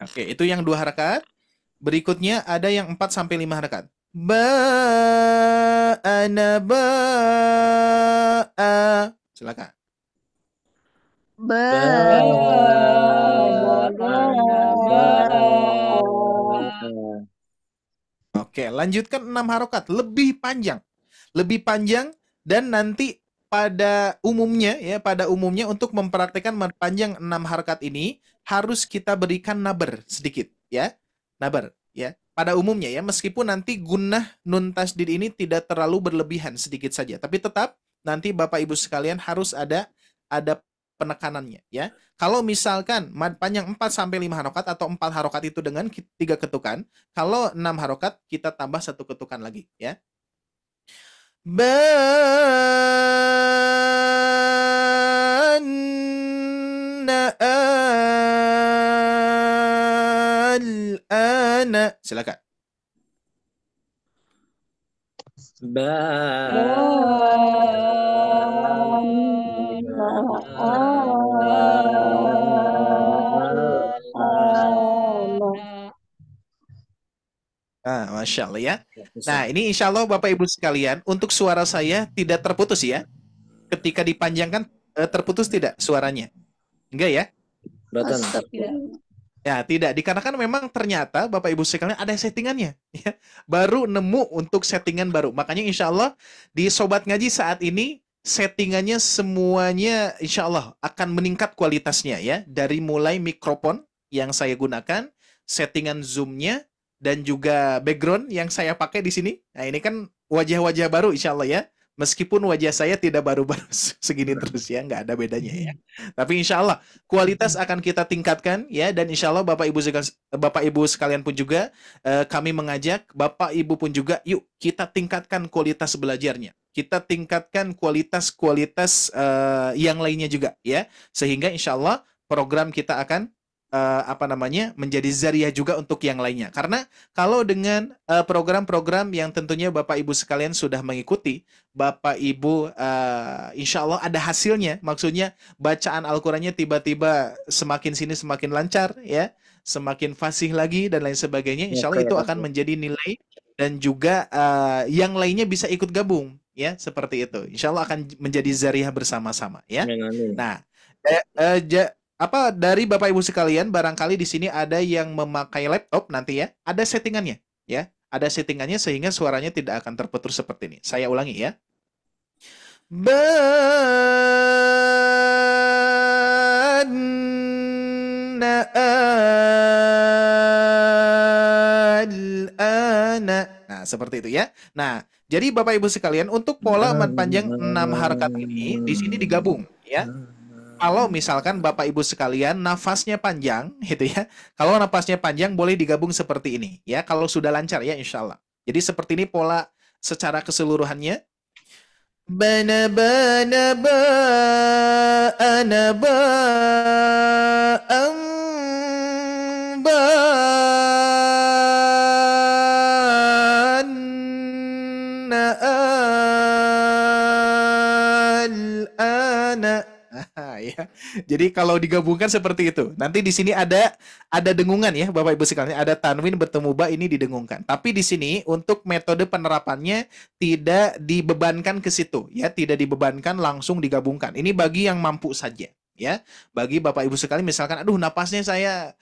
[SPEAKER 2] Oke, itu yang 2 harakat. Berikutnya ada yang 4 sampai 5 harakat. Ana ba silakan. Oke, lanjutkan 6 harokat. Lebih panjang. Lebih panjang dan nanti pada umumnya untuk mempraktekkan mad panjang 6 harokat ini harus kita berikan naber sedikit ya. Naber ya. Pada umumnya ya, meskipun nanti gunnah nun tasdid ini tidak terlalu berlebihan, sedikit saja. Tapi tetap nanti Bapak Ibu sekalian harus ada penekanannya ya. Kalau misalkan mad panjang 4 sampai 5 harokat atau 4 harokat itu dengan 3 ketukan, kalau 6 harokat kita tambah 1 ketukan lagi ya. Ana silakan. Masya Allah ya. Nah, ini insya Allah Bapak Ibu sekalian, untuk suara saya tidak terputus ya. Ketika dipanjangkan terputus tidak suaranya? Enggak ya? Ya, tidak. Dikarenakan memang ternyata Bapak Ibu sekalian ada settingannya. Ya. Baru nemu untuk settingan baru. Makanya insya Allah di Sobat Ngaji saat ini settingannya semuanya insya Allah akan meningkat kualitasnya ya. Dari mulai mikrofon yang saya gunakan, settingan zoom-nya, dan juga background yang saya pakai di sini. Nah, ini kan wajah-wajah baru insya Allah ya. Meskipun wajah saya tidak baru-baru segini terus ya, nggak ada bedanya ya. Tapi insya Allah kualitas akan kita tingkatkan ya, dan insya Allah Bapak Ibu sekalian pun juga kami mengajak Bapak Ibu pun juga, yuk kita tingkatkan kualitas belajarnya. Kita tingkatkan kualitas yang lainnya juga ya, sehingga insya Allah program kita akan menjadi zariah juga untuk yang lainnya. Karena kalau dengan program-program yang tentunya Bapak Ibu sekalian sudah mengikuti, Bapak Ibu insya Allah ada hasilnya. Maksudnya bacaan Al-Qurannya tiba-tiba semakin sini semakin lancar ya, semakin fasih lagi dan lain sebagainya. Insya Allah itu akan menjadi nilai, dan juga yang lainnya bisa ikut gabung ya, seperti itu. Insya Allah akan menjadi zariah bersama-sama ya. Nah, dari Bapak Ibu sekalian, barangkali di sini ada yang memakai laptop nanti ya, ada settingannya ya, ada settingannya sehingga suaranya tidak akan terputus seperti ini. Saya ulangi ya. Nah, seperti itu ya. Nah, jadi Bapak Ibu sekalian, untuk pola mad panjang 6 harakat ini di sini digabung ya. Kalau misalkan Bapak Ibu sekalian nafasnya panjang gitu ya. Kalau nafasnya panjang boleh digabung seperti ini ya. Kalau sudah lancar ya insya Allah. Jadi seperti ini pola secara keseluruhannya. Bana bana ba ana ba am ba na al ana. Ya. Jadi kalau digabungkan seperti itu. Nanti di sini ada dengungan ya Bapak Ibu sekalian, ada tanwin bertemu ba, ini didengungkan. Tapi di sini untuk metode penerapannya tidak dibebankan ke situ ya, tidak dibebankan, langsung digabungkan. Ini bagi yang mampu saja ya. Bagi Bapak Ibu sekalian misalkan aduh napasnya saya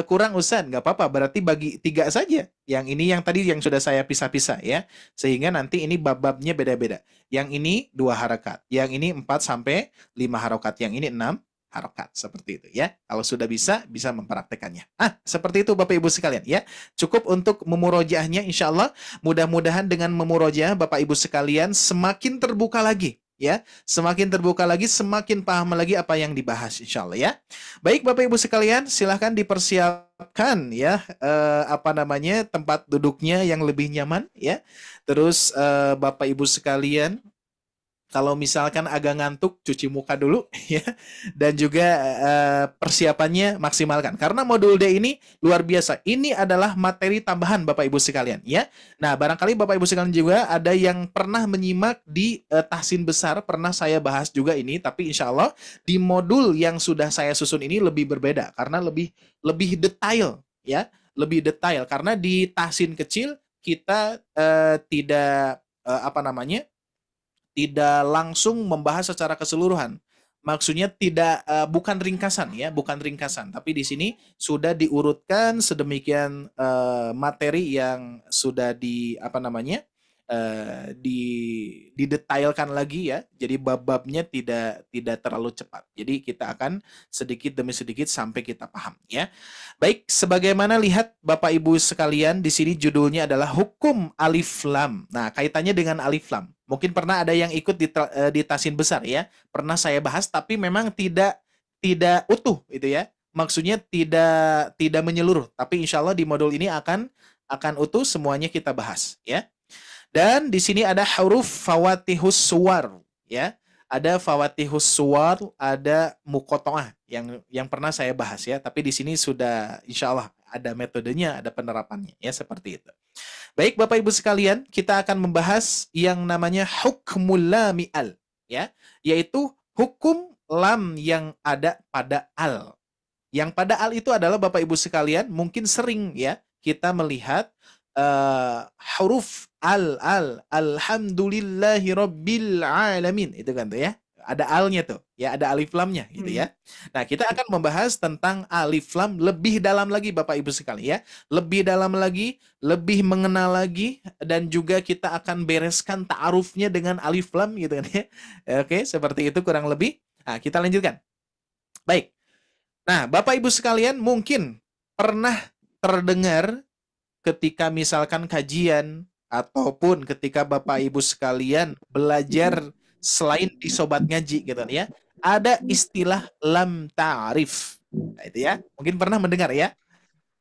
[SPEAKER 2] kurang Ustaz, nggak apa-apa, berarti bagi 3 saja. Yang ini yang tadi yang sudah saya pisah-pisah ya. Sehingga nanti ini bab-babnya beda-beda. Yang ini 2 harakat, yang ini 4 sampai 5 harakat, yang ini 6 harakat, seperti itu ya. Kalau sudah bisa mempraktekannya. Seperti itu Bapak Ibu sekalian ya. Cukup untuk memurojaahnya insyaallah. Mudah-mudahan dengan memurojaah Bapak Ibu sekalian semakin terbuka lagi ya, semakin terbuka lagi, semakin paham lagi apa yang dibahas insyaallah ya. Baik Bapak Ibu sekalian, silahkan dipersiapkan ya tempat duduknya yang lebih nyaman ya. Terus Bapak Ibu sekalian, kalau misalkan agak ngantuk, cuci muka dulu ya. Dan juga persiapannya maksimalkan. Karena modul D ini luar biasa. Ini adalah materi tambahan Bapak Ibu sekalian ya. Nah, barangkali Bapak Ibu sekalian juga ada yang pernah menyimak di tahsin besar, pernah saya bahas juga ini, tapi insya Allah di modul yang sudah saya susun ini lebih berbeda karena lebih detail ya, lebih detail karena di tahsin kecil kita tidak tidak langsung membahas secara keseluruhan. Maksudnya bukan ringkasan ya, bukan ringkasan, tapi di sini sudah diurutkan sedemikian materi yang sudah didetailkan lagi ya. Jadi bab-babnya tidak terlalu cepat. Jadi kita akan sedikit demi sedikit sampai kita paham ya. Baik, sebagaimana lihat Bapak Ibu sekalian, di sini judulnya adalah hukum alif lam. Nah, kaitannya dengan alif lam. Mungkin pernah ada yang ikut di tahsin besar ya. Pernah saya bahas tapi memang tidak utuh itu ya. Maksudnya tidak menyeluruh, tapi insya Allah di modul ini akan utuh semuanya kita bahas ya. Dan di sini ada huruf fawatihus suwar ya. Ada fawatihus suwar, ada muqatta'ah yang pernah saya bahas ya, tapi di sini sudah insya Allah ada metodenya, ada penerapannya ya, seperti itu. Baik Bapak Ibu sekalian, kita akan membahas yang namanya hukmul lami al ya, yaitu hukum lam yang ada pada al. Yang pada al itu adalah Bapak Ibu sekalian mungkin sering ya kita melihat huruf alhamdulillahi rabbil alamin, itu kan tuh ya, ada alnya tuh ya, ada alif lamnya gitu ya. Nah, kita akan membahas tentang alif lam lebih dalam lagi Bapak Ibu sekalian ya, lebih dalam lagi, lebih mengenal lagi, dan juga kita akan bereskan ta'arufnya dengan alif lam gitu kan ya. Oke, seperti itu kurang lebih. Nah, kita lanjutkan. Baik. Nah, Bapak Ibu sekalian mungkin pernah terdengar ketika misalkan kajian ataupun ketika Bapak Ibu sekalian belajar selain di sobat ngaji gitu ya, ada istilah lam ta'rif. Nah, itu ya, mungkin pernah mendengar ya.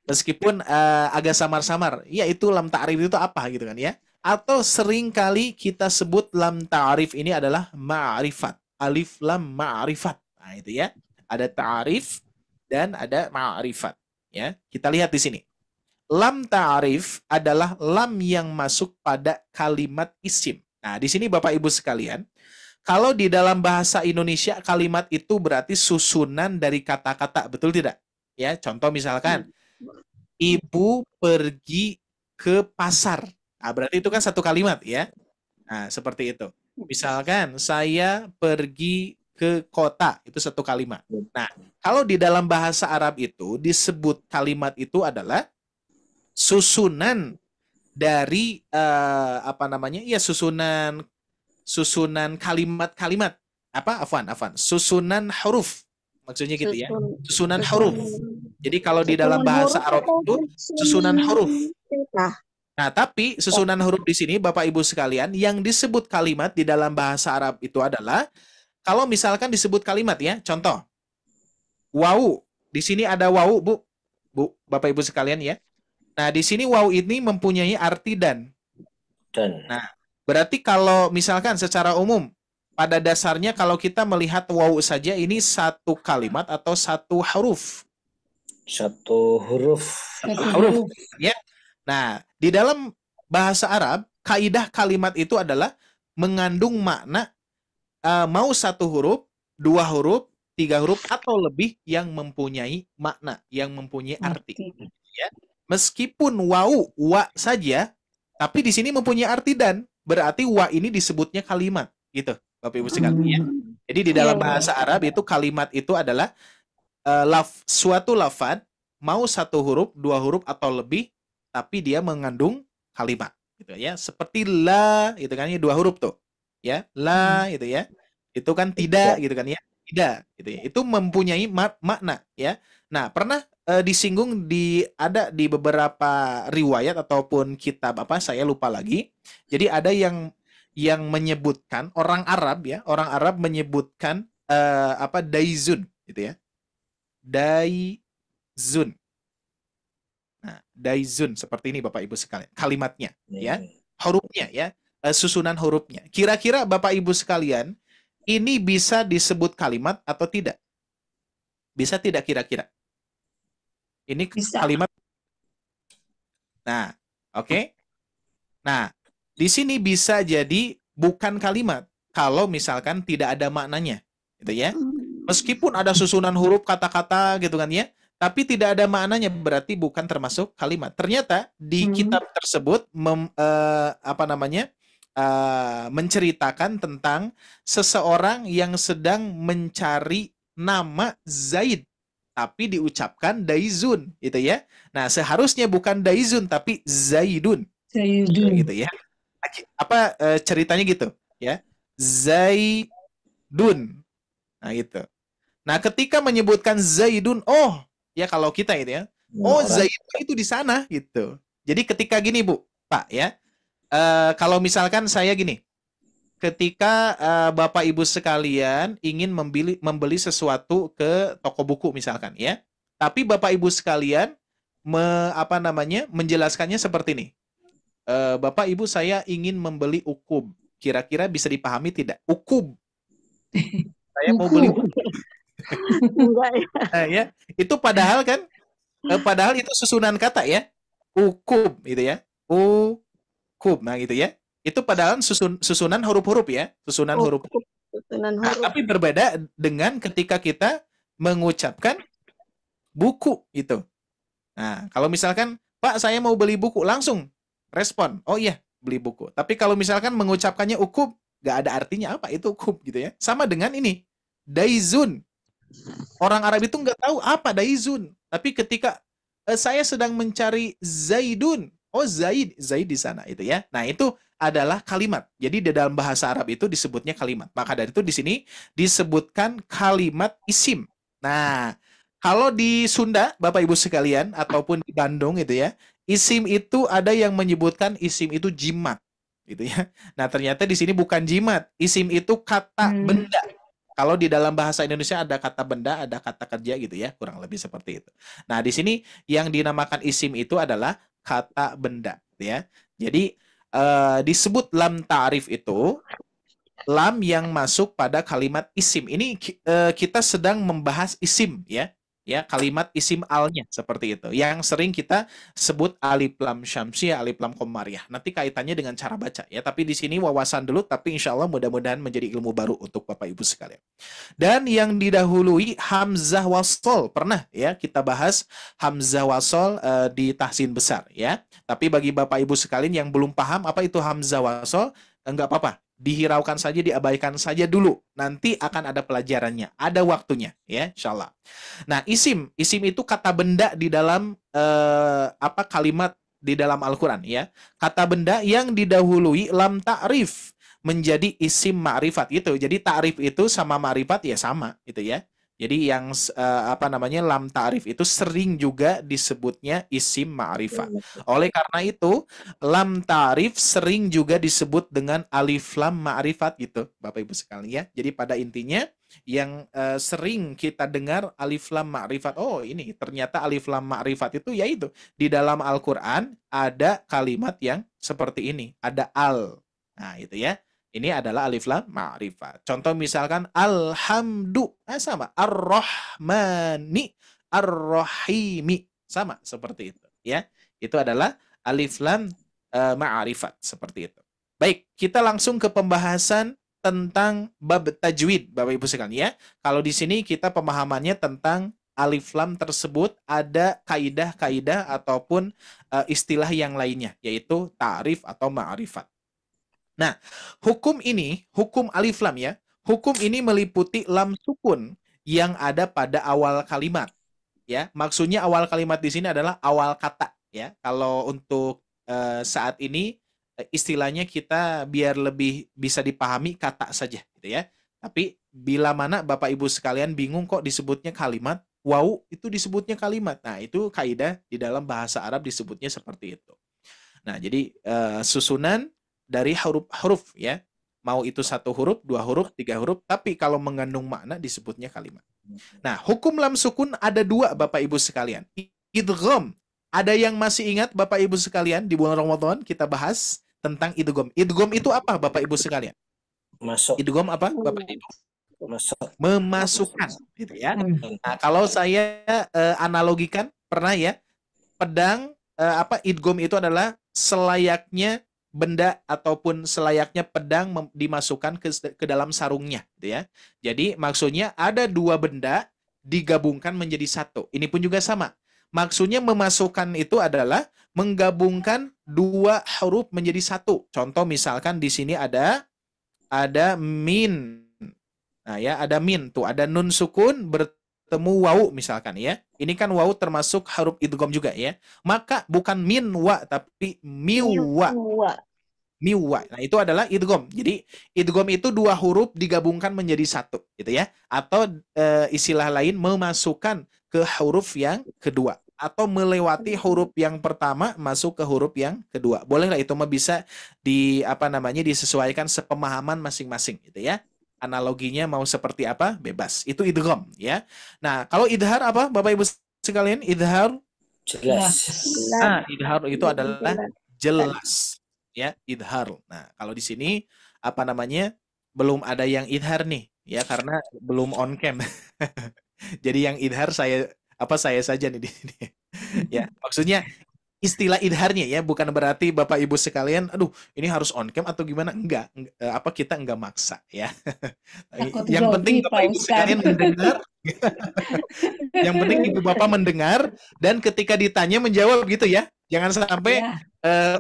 [SPEAKER 2] Meskipun agak samar-samar, ya itu lam ta'rif itu apa gitu kan ya. Atau sering kali kita sebut lam ta'rif ini adalah ma'rifat. Alif lam ma'rifat. Nah, itu ya. Ada ta'rif dan ada ma'rifat ya. Kita lihat di sini. Lam ta'rif adalah lam yang masuk pada kalimat isim. Nah, di sini Bapak Ibu sekalian, kalau di dalam bahasa Indonesia kalimat itu berarti susunan dari kata-kata, betul tidak? Ya, contoh misalkan ibu pergi ke pasar. Nah, berarti itu kan satu kalimat ya. Nah, seperti itu. Misalkan saya pergi ke kota, itu satu kalimat. Nah, kalau di dalam bahasa Arab itu disebut kalimat itu adalah susunan dari ya susunan kalimat-kalimat susunan huruf, maksudnya gitu ya, susunan huruf. Jadi kalau di dalam bahasa Arab itu susunan huruf. Nah, tapi susunan huruf di sini Bapak Ibu sekalian yang disebut kalimat di dalam bahasa Arab itu adalah kalau misalkan disebut kalimat ya, contoh wau. Di sini ada wau, Bu. Bu, Bapak Ibu sekalian ya. Nah, di sini wau ini mempunyai arti dan. Nah, berarti kalau misalkan secara umum pada dasarnya kalau kita melihat wau saja ini satu kalimat atau satu huruf.
[SPEAKER 3] Satu huruf.
[SPEAKER 2] Satu huruf ya. Nah, di dalam bahasa Arab, kaidah kalimat itu adalah mengandung makna mau satu huruf, dua huruf, tiga huruf atau lebih yang mempunyai makna, yang mempunyai arti. Ya. Meskipun wau, wa saja, tapi di sini mempunyai arti dan berarti wa ini disebutnya kalimat, gitu, Bapak Ibu sekalian. Ya. Jadi di dalam bahasa Arab itu kalimat itu adalah suatu lafaz mau satu huruf, dua huruf atau lebih, tapi dia mengandung kalimat, gitu ya. Seperti la, itu kan ya dua huruf tuh, ya la, itu ya. Itu kan tidak, gitu kan ya. Tidak, gitu ya. Itu mempunyai makna, ya. Nah, pernah disinggung ada di beberapa riwayat ataupun kitab apa saya lupa lagi. Jadi ada yang menyebutkan orang Arab ya, orang Arab menyebutkan daizun, gitu ya. Daizun. Nah, daizun seperti ini Bapak Ibu sekalian. Kalimatnya ya. Hurufnya ya. Susunan hurufnya. Kira-kira Bapak Ibu sekalian, ini bisa disebut kalimat atau tidak? Bisa tidak kira-kira? Ini
[SPEAKER 4] Bisa.
[SPEAKER 2] kalimat. Nah, oke. Nah, di sini bisa jadi bukan kalimat kalau misalkan tidak ada maknanya, gitu ya. Meskipun ada susunan huruf kata-kata gitu kan ya, tapi tidak ada maknanya berarti bukan termasuk kalimat. Ternyata di kitab tersebut menceritakan tentang seseorang yang sedang mencari nama Zaid tapi diucapkan Daizun gitu ya. Nah, seharusnya bukan Daizun tapi Zaidun. Gitu ya. Ceritanya gitu ya. Zaidun. Nah, gitu. Nah, ketika menyebutkan Zaidun, oh, ya kalau kita itu ya. Oh, Zaidun itu di sana gitu. Jadi ketika gini, Bu, Pak ya. Kalau misalkan saya gini. Ketika Bapak Ibu sekalian ingin membeli sesuatu ke toko buku misalkan ya. Tapi Bapak Ibu sekalian menjelaskannya seperti ini. Bapak Ibu saya ingin membeli ukub. Kira-kira bisa dipahami tidak? Ukub. Saya mau beli ukub.
[SPEAKER 5] Enggak ya.
[SPEAKER 2] Ya, itu padahal kan padahal itu susunan kata ya. Ukub gitu ya. Ukub. Nah, gitu ya. Itu padahal susunan huruf-huruf ya, susunan huruf.
[SPEAKER 5] Susunan
[SPEAKER 2] Nah,
[SPEAKER 5] huruf.
[SPEAKER 2] tapi berbeda dengan ketika kita mengucapkan buku itu. Nah, kalau misalkan, Pak, saya mau beli buku, langsung respon, oh iya, beli buku. Tapi kalau misalkan mengucapkannya ukub, gak ada artinya apa itu ukub gitu ya. Sama dengan ini, daizun. Orang Arab itu nggak tahu apa daizun. Tapi ketika saya sedang mencari Zaidun, oh Zaid di sana itu ya. Nah, itu adalah kalimat. Jadi di dalam bahasa Arab itu disebutnya kalimat. Maka dari itu di sini disebutkan kalimat isim. Nah, kalau di Sunda, Bapak Ibu sekalian, ataupun di Bandung itu ya, isim itu ada yang menyebutkan isim itu jimat, gitu ya. Nah, ternyata di sini bukan jimat. Isim itu kata benda. Kalau di dalam bahasa Indonesia ada kata benda, ada kata kerja gitu ya, kurang lebih seperti itu. Nah, di sini yang dinamakan isim itu adalah kata benda, ya. Jadi disebut lam ta'rif itu lam yang masuk pada kalimat isim. Ini kita sedang membahas isim ya. Ya, kalimat isim alnya seperti itu. Yang sering kita sebut alif lam syamsiyah, alif lam qamariyah. Nanti kaitannya dengan cara baca ya. Tapi di sini wawasan dulu, tapi insya Allah mudah-mudahan menjadi ilmu baru untuk Bapak Ibu sekalian. Dan yang didahului hamzah wasol, pernah ya kita bahas hamzah wasol di tahsin besar ya. Tapi bagi Bapak Ibu sekalian yang belum paham apa itu hamzah wasol, enggak apa-apa. Dihiraukan saja, diabaikan saja dulu. Nanti akan ada pelajarannya, ada waktunya ya, insyaallah. Nah, isim itu kata benda di dalam kalimat di dalam Al-Qur'an ya. Kata benda yang didahului lam ta'rif menjadi isim ma'rifat itu. Jadi ta'rif itu sama ma'rifat ya sama gitu ya. Jadi yang apa namanya lam ta'rif itu sering juga disebutnya isim ma'rifah. Oleh karena itu, lam ta'rif sering juga disebut dengan alif lam ma'rifat gitu, Bapak Ibu sekalian ya. Jadi pada intinya yang sering kita dengar alif lam ma'rifat. Oh, ini ternyata alif lam ma'rifat itu yaitu di dalam Al-Qur'an ada kalimat yang seperti ini, ada al. Nah, itu ya. Ini adalah alif lam ma'rifat. Contoh misalkan alhamdu, sama ar-rahmani, ar-rahimi, sama seperti itu ya. Itu adalah alif lam ma'rifat seperti itu. Baik, kita langsung ke pembahasan tentang bab tajwid Bapak Ibu sekalian ya. Kalau di sini kita pemahamannya tentang alif lam tersebut ada kaidah-kaidah ataupun istilah yang lainnya yaitu ta'rif atau ma'rifat. Nah, hukum ini, hukum alif lam ya, hukum ini meliputi lam sukun yang ada pada awal kalimat. Ya, maksudnya awal kalimat di sini adalah awal kata. Ya, kalau untuk saat ini istilahnya kita biar lebih bisa dipahami kata saja, gitu ya. Tapi bila mana Bapak Ibu sekalian bingung kok disebutnya kalimat, wau itu disebutnya kalimat. Nah, itu kaidah di dalam bahasa Arab disebutnya seperti itu. Nah, jadi susunan dari huruf-huruf ya. Mau itu 1 huruf, 2 huruf, 3 huruf, tapi kalau mengandung makna disebutnya kalimat. Nah, hukum lam sukun ada 2 Bapak Ibu sekalian. Idgham. Ada yang masih ingat Bapak Ibu sekalian di bulan Ramadan kita bahas tentang idgham. Idgham itu apa Bapak Ibu sekalian?
[SPEAKER 3] Masuk.
[SPEAKER 2] Idgham apa Bapak Ibu?
[SPEAKER 3] Masuk.
[SPEAKER 2] Memasukkan gitu ya. Nah, kalau saya analogikan pernah ya, pedang idgham itu adalah selayaknya benda ataupun selayaknya pedang dimasukkan ke dalam sarungnya gitu ya. Jadi maksudnya ada 2 benda digabungkan menjadi satu. Ini pun juga sama. Maksudnya memasukkan itu adalah menggabungkan 2 huruf menjadi satu. Contoh misalkan di sini ada min. Nah ya, ada min tuh, ada nun sukun bertemu wau misalkan ya. Ini kan wau termasuk huruf idgham juga ya. Maka bukan min wa tapi miwa. Miwa. Nah, itu adalah idgham. Jadi idgham itu 2 huruf digabungkan menjadi satu gitu ya. Atau istilah lain memasukkan ke huruf yang kedua atau melewati huruf yang pertama masuk ke huruf yang kedua. Bolehlah itu mah bisa disesuaikan sepemahaman masing-masing gitu ya. Analoginya mau seperti apa? Bebas. Itu idgham ya. Nah, kalau idhar apa Bapak Ibu sekalian? Idhar
[SPEAKER 3] Jelas.
[SPEAKER 2] idhar itu adalah jelas ya, idhar. Nah, kalau di sini belum ada yang idhar nih ya karena belum on cam. Jadi yang idhar saya saja nih di sini. Ya, maksudnya istilah idharnya ya, bukan berarti Bapak Ibu sekalian, aduh ini harus on cam atau gimana? Enggak, kita enggak maksa ya. Yang penting Bapak Ibu sekalian mendengar. Yang penting Ibu Bapak mendengar dan ketika ditanya menjawab gitu ya. Jangan sampai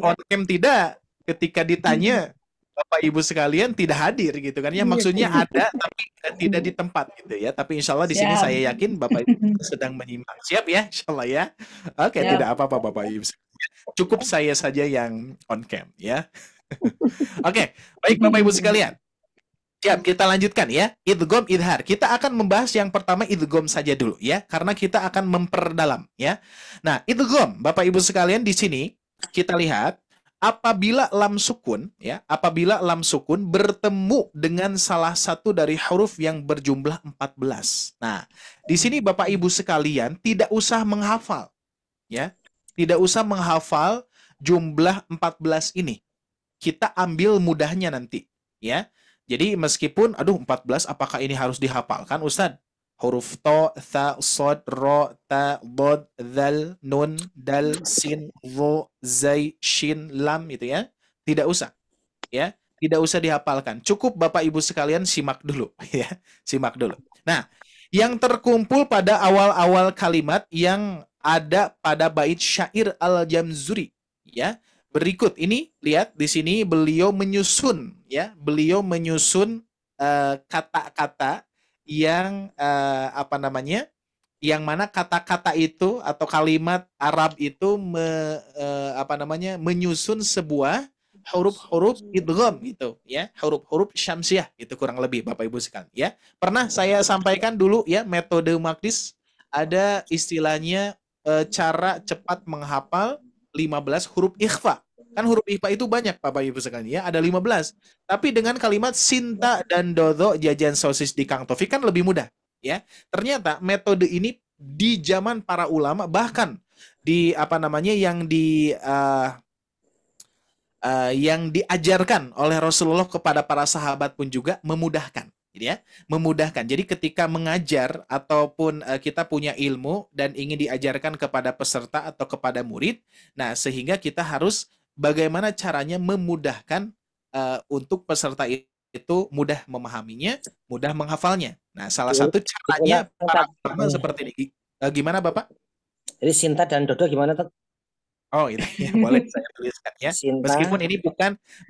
[SPEAKER 2] on cam tidak, ketika ditanya Bapak Ibu sekalian tidak hadir gitu kan ya. Maksudnya ada tapi tidak di tempat gitu ya. Tapi insya Allah di sini saya yakin Bapak Ibu sedang menyimak. Siap ya insya Allah ya. Oke, tidak apa-apa Bapak Ibu. Cukup saya saja yang on cam ya. Oke, baik Bapak Ibu sekalian. Siap, kita lanjutkan ya. Idgham, idhar. Kita akan membahas yang pertama idgham saja dulu ya, karena kita akan memperdalam ya. Nah, idgham, Bapak Ibu sekalian di sini kita lihat apabila lam sukun ya, apabila lam sukun bertemu dengan salah satu dari huruf yang berjumlah 14. Nah, di sini Bapak Ibu sekalian tidak usah menghafal ya. Tidak usah menghafal jumlah 14 ini. Kita ambil mudahnya nanti ya. Jadi meskipun, 14 apakah ini harus dihafalkan Ustadz? Huruf to, tha, sod, ro, ta, bod, dhal, nun, dal, sin, vo, zai, shin, lam gitu ya. Tidak usah. Ya, tidak usah dihafalkan. Cukup Bapak Ibu sekalian simak dulu ya. Simak dulu. Nah, yang terkumpul pada awal-awal kalimat yang ada pada bait syair Al-Jamzuri ya. Berikut ini lihat di sini beliau menyusun ya, beliau menyusun kata-kata yang yang mana kata-kata itu atau kalimat Arab itu menyusun sebuah huruf-huruf idgham gitu ya, huruf-huruf syamsiah itu kurang lebih Bapak Ibu sekalian ya. Pernah saya sampaikan dulu ya metode Magdis, ada istilahnya cara cepat menghafal 15 huruf ikhfa. Kan huruf ikhfa itu banyak Bapak Ibu sekalian ya, ada 15. Tapi dengan kalimat Sinta dan Dodo jajan sosis di Kang Taufik kan lebih mudah ya. Ternyata metode ini di zaman para ulama, bahkan di apa namanya yang diajarkan oleh Rasulullah kepada para sahabat pun juga memudahkan, gitu ya, memudahkan. Jadi ketika mengajar ataupun kita punya ilmu dan ingin diajarkan kepada peserta atau kepada murid, nah sehingga kita harus bagaimana caranya memudahkan untuk peserta itu mudah memahaminya, mudah menghafalnya. Nah, salah satu caranya para ulama seperti ini. Gimana Bapak?
[SPEAKER 3] Jadi Sinta dan Dodo gimana tuh?
[SPEAKER 2] Oh, itu ya, boleh saya tuliskan ya.
[SPEAKER 3] Sinta.
[SPEAKER 2] Meskipun ini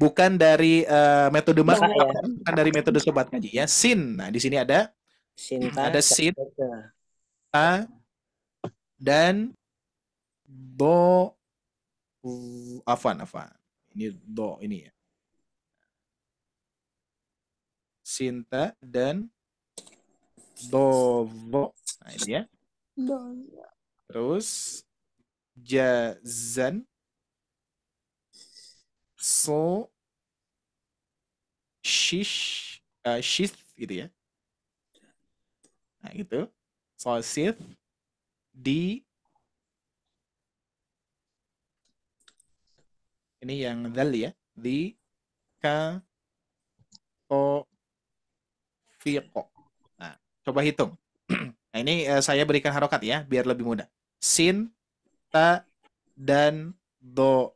[SPEAKER 2] bukan dari metode
[SPEAKER 3] Enggak,
[SPEAKER 2] Magdis,
[SPEAKER 3] ya.
[SPEAKER 2] bukan dari metode sobat ngaji ya. Sin. Nah, di sini ada
[SPEAKER 3] Sinta
[SPEAKER 2] ada
[SPEAKER 3] dan
[SPEAKER 2] sin,
[SPEAKER 3] Dodo.
[SPEAKER 2] ta, dan do, afan. Ini do ini ya. Sinta dan do. Nah, ini ya. Terus jazan, so, shish, shith gitu ya. Nah, gitu. Sosis di ini yang dal ya, di ka to fiqo. Nah, coba hitung. Nah, ini saya berikan harokat ya biar lebih mudah. Sin, ta, dan do,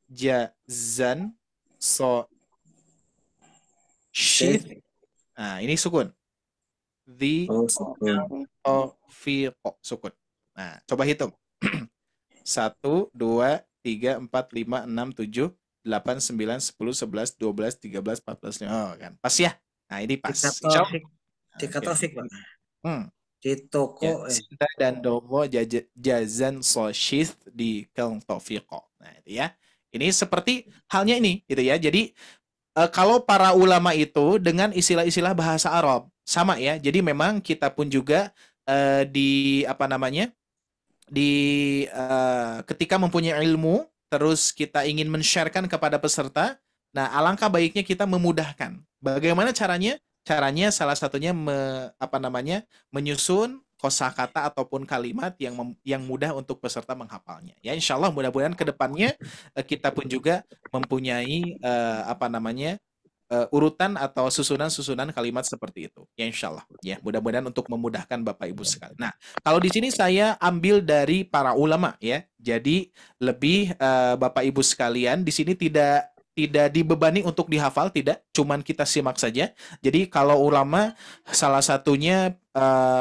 [SPEAKER 2] jazan, so, shith. Nah, ini sukun. Di fiqo, sukun. Nah, coba hitung. 1, 2, 3, 4, 5, 6, 7, 8, 9, 10, 11, 12, 13, 14, 15. Oh, kan. Pas ya? Nah, ini pas.
[SPEAKER 3] Di Taufik, Pak. Di
[SPEAKER 2] Ya,
[SPEAKER 3] toko
[SPEAKER 2] Sinta dan Domo jazan soshith di Kang Taufiqo. Nah, itu ya. Ini seperti halnya ini, gitu ya. Jadi kalau para ulama itu dengan istilah-istilah bahasa Arab sama ya. Jadi memang kita pun juga ketika mempunyai ilmu, terus kita ingin men-sharekan kepada peserta, nah alangkah baiknya kita memudahkan. Bagaimana caranya? Caranya salah satunya menyusun kosakata ataupun kalimat yang mudah untuk peserta menghafalnya. Ya, insya Allah mudah-mudahan ke depannya kita pun juga mempunyai urutan atau susunan kalimat seperti itu. Ya, insya Allah. Ya, mudah-mudahan untuk memudahkan Bapak Ibu sekalian. Nah, kalau di sini saya ambil dari para ulama ya. Jadi lebih Bapak Ibu sekalian di sini tidak dibebani untuk dihafal, tidak, cuman kita simak saja. Jadi kalau ulama salah satunya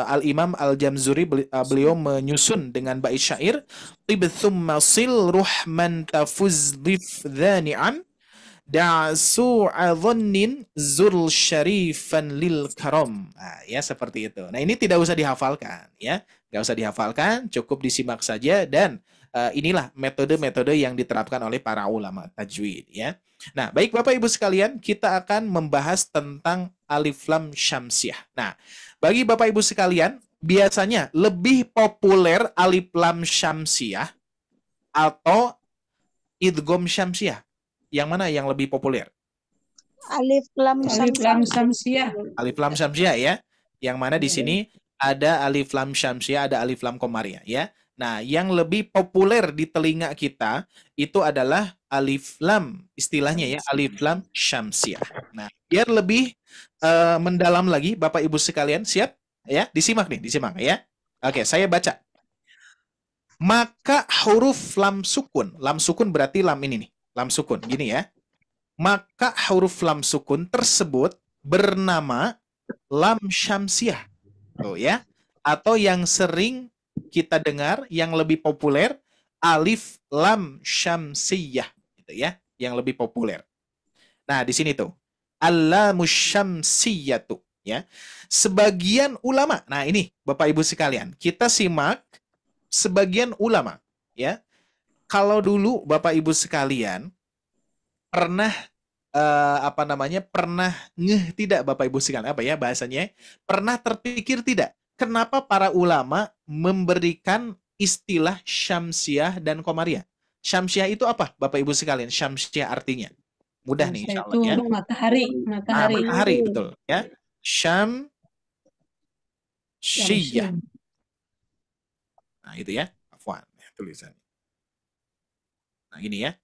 [SPEAKER 2] Al-Imam Al-Jamzuri beliau menyusun dengan bait syair tib thumma sil ruhman tafuz dhani'an da'su adhannin zul syarifan lil karam. Nah, ya seperti itu. Nah, ini tidak usah dihafalkan ya. Nggak usah dihafalkan, cukup disimak saja dan inilah metode-metode yang diterapkan oleh para ulama tajwid ya. Nah, baik Bapak Ibu sekalian, kita akan membahas tentang alif lam syamsiah. Nah, bagi Bapak Ibu sekalian, biasanya lebih populer alif lam syamsiah atau idgham syamsiah. Yang mana yang lebih populer?
[SPEAKER 5] Alif lam
[SPEAKER 4] Syamsiah.
[SPEAKER 2] Alif lam syamsiah ya. Yang mana di sini ada alif lam syamsiah, ada alif lam komariah ya. Nah, yang lebih populer di telinga kita itu adalah alif lam, istilahnya ya, alif lam syamsiah. Nah, biar lebih mendalam lagi Bapak Ibu sekalian, siap? Ya, disimak ya. Oke, saya baca. Maka huruf lam sukun berarti lam ini nih, lam sukun, gini ya. Maka huruf lam sukun tersebut bernama lam syamsiah. Tuh ya. Atau yang sering kita dengar yang lebih populer alif lam syamsiyah gitu ya, yang lebih populer. Nah, di sini tuh al-lamus syamsiyatu ya. Sebagian ulama. Nah, ini Bapak Ibu sekalian, kita simak sebagian ulama ya. Kalau dulu Bapak Ibu sekalian pernah pernah ngeh tidak Bapak Ibu sekalian, apa ya bahasanya? Pernah terpikir tidak? Kenapa para ulama memberikan istilah Syamsiah dan Qamariyah? Syamsiah itu apa Bapak Ibu sekalian? Syamsiah artinya. Mudah nih
[SPEAKER 4] Saya
[SPEAKER 2] insyaallah
[SPEAKER 4] itu
[SPEAKER 2] ya.
[SPEAKER 4] matahari, matahari.
[SPEAKER 2] Matahari betul ya. Syamsiyah.
[SPEAKER 4] Syamsiah.
[SPEAKER 2] Nah, itu ya. Afwan tulisannya. Nah, ini ya.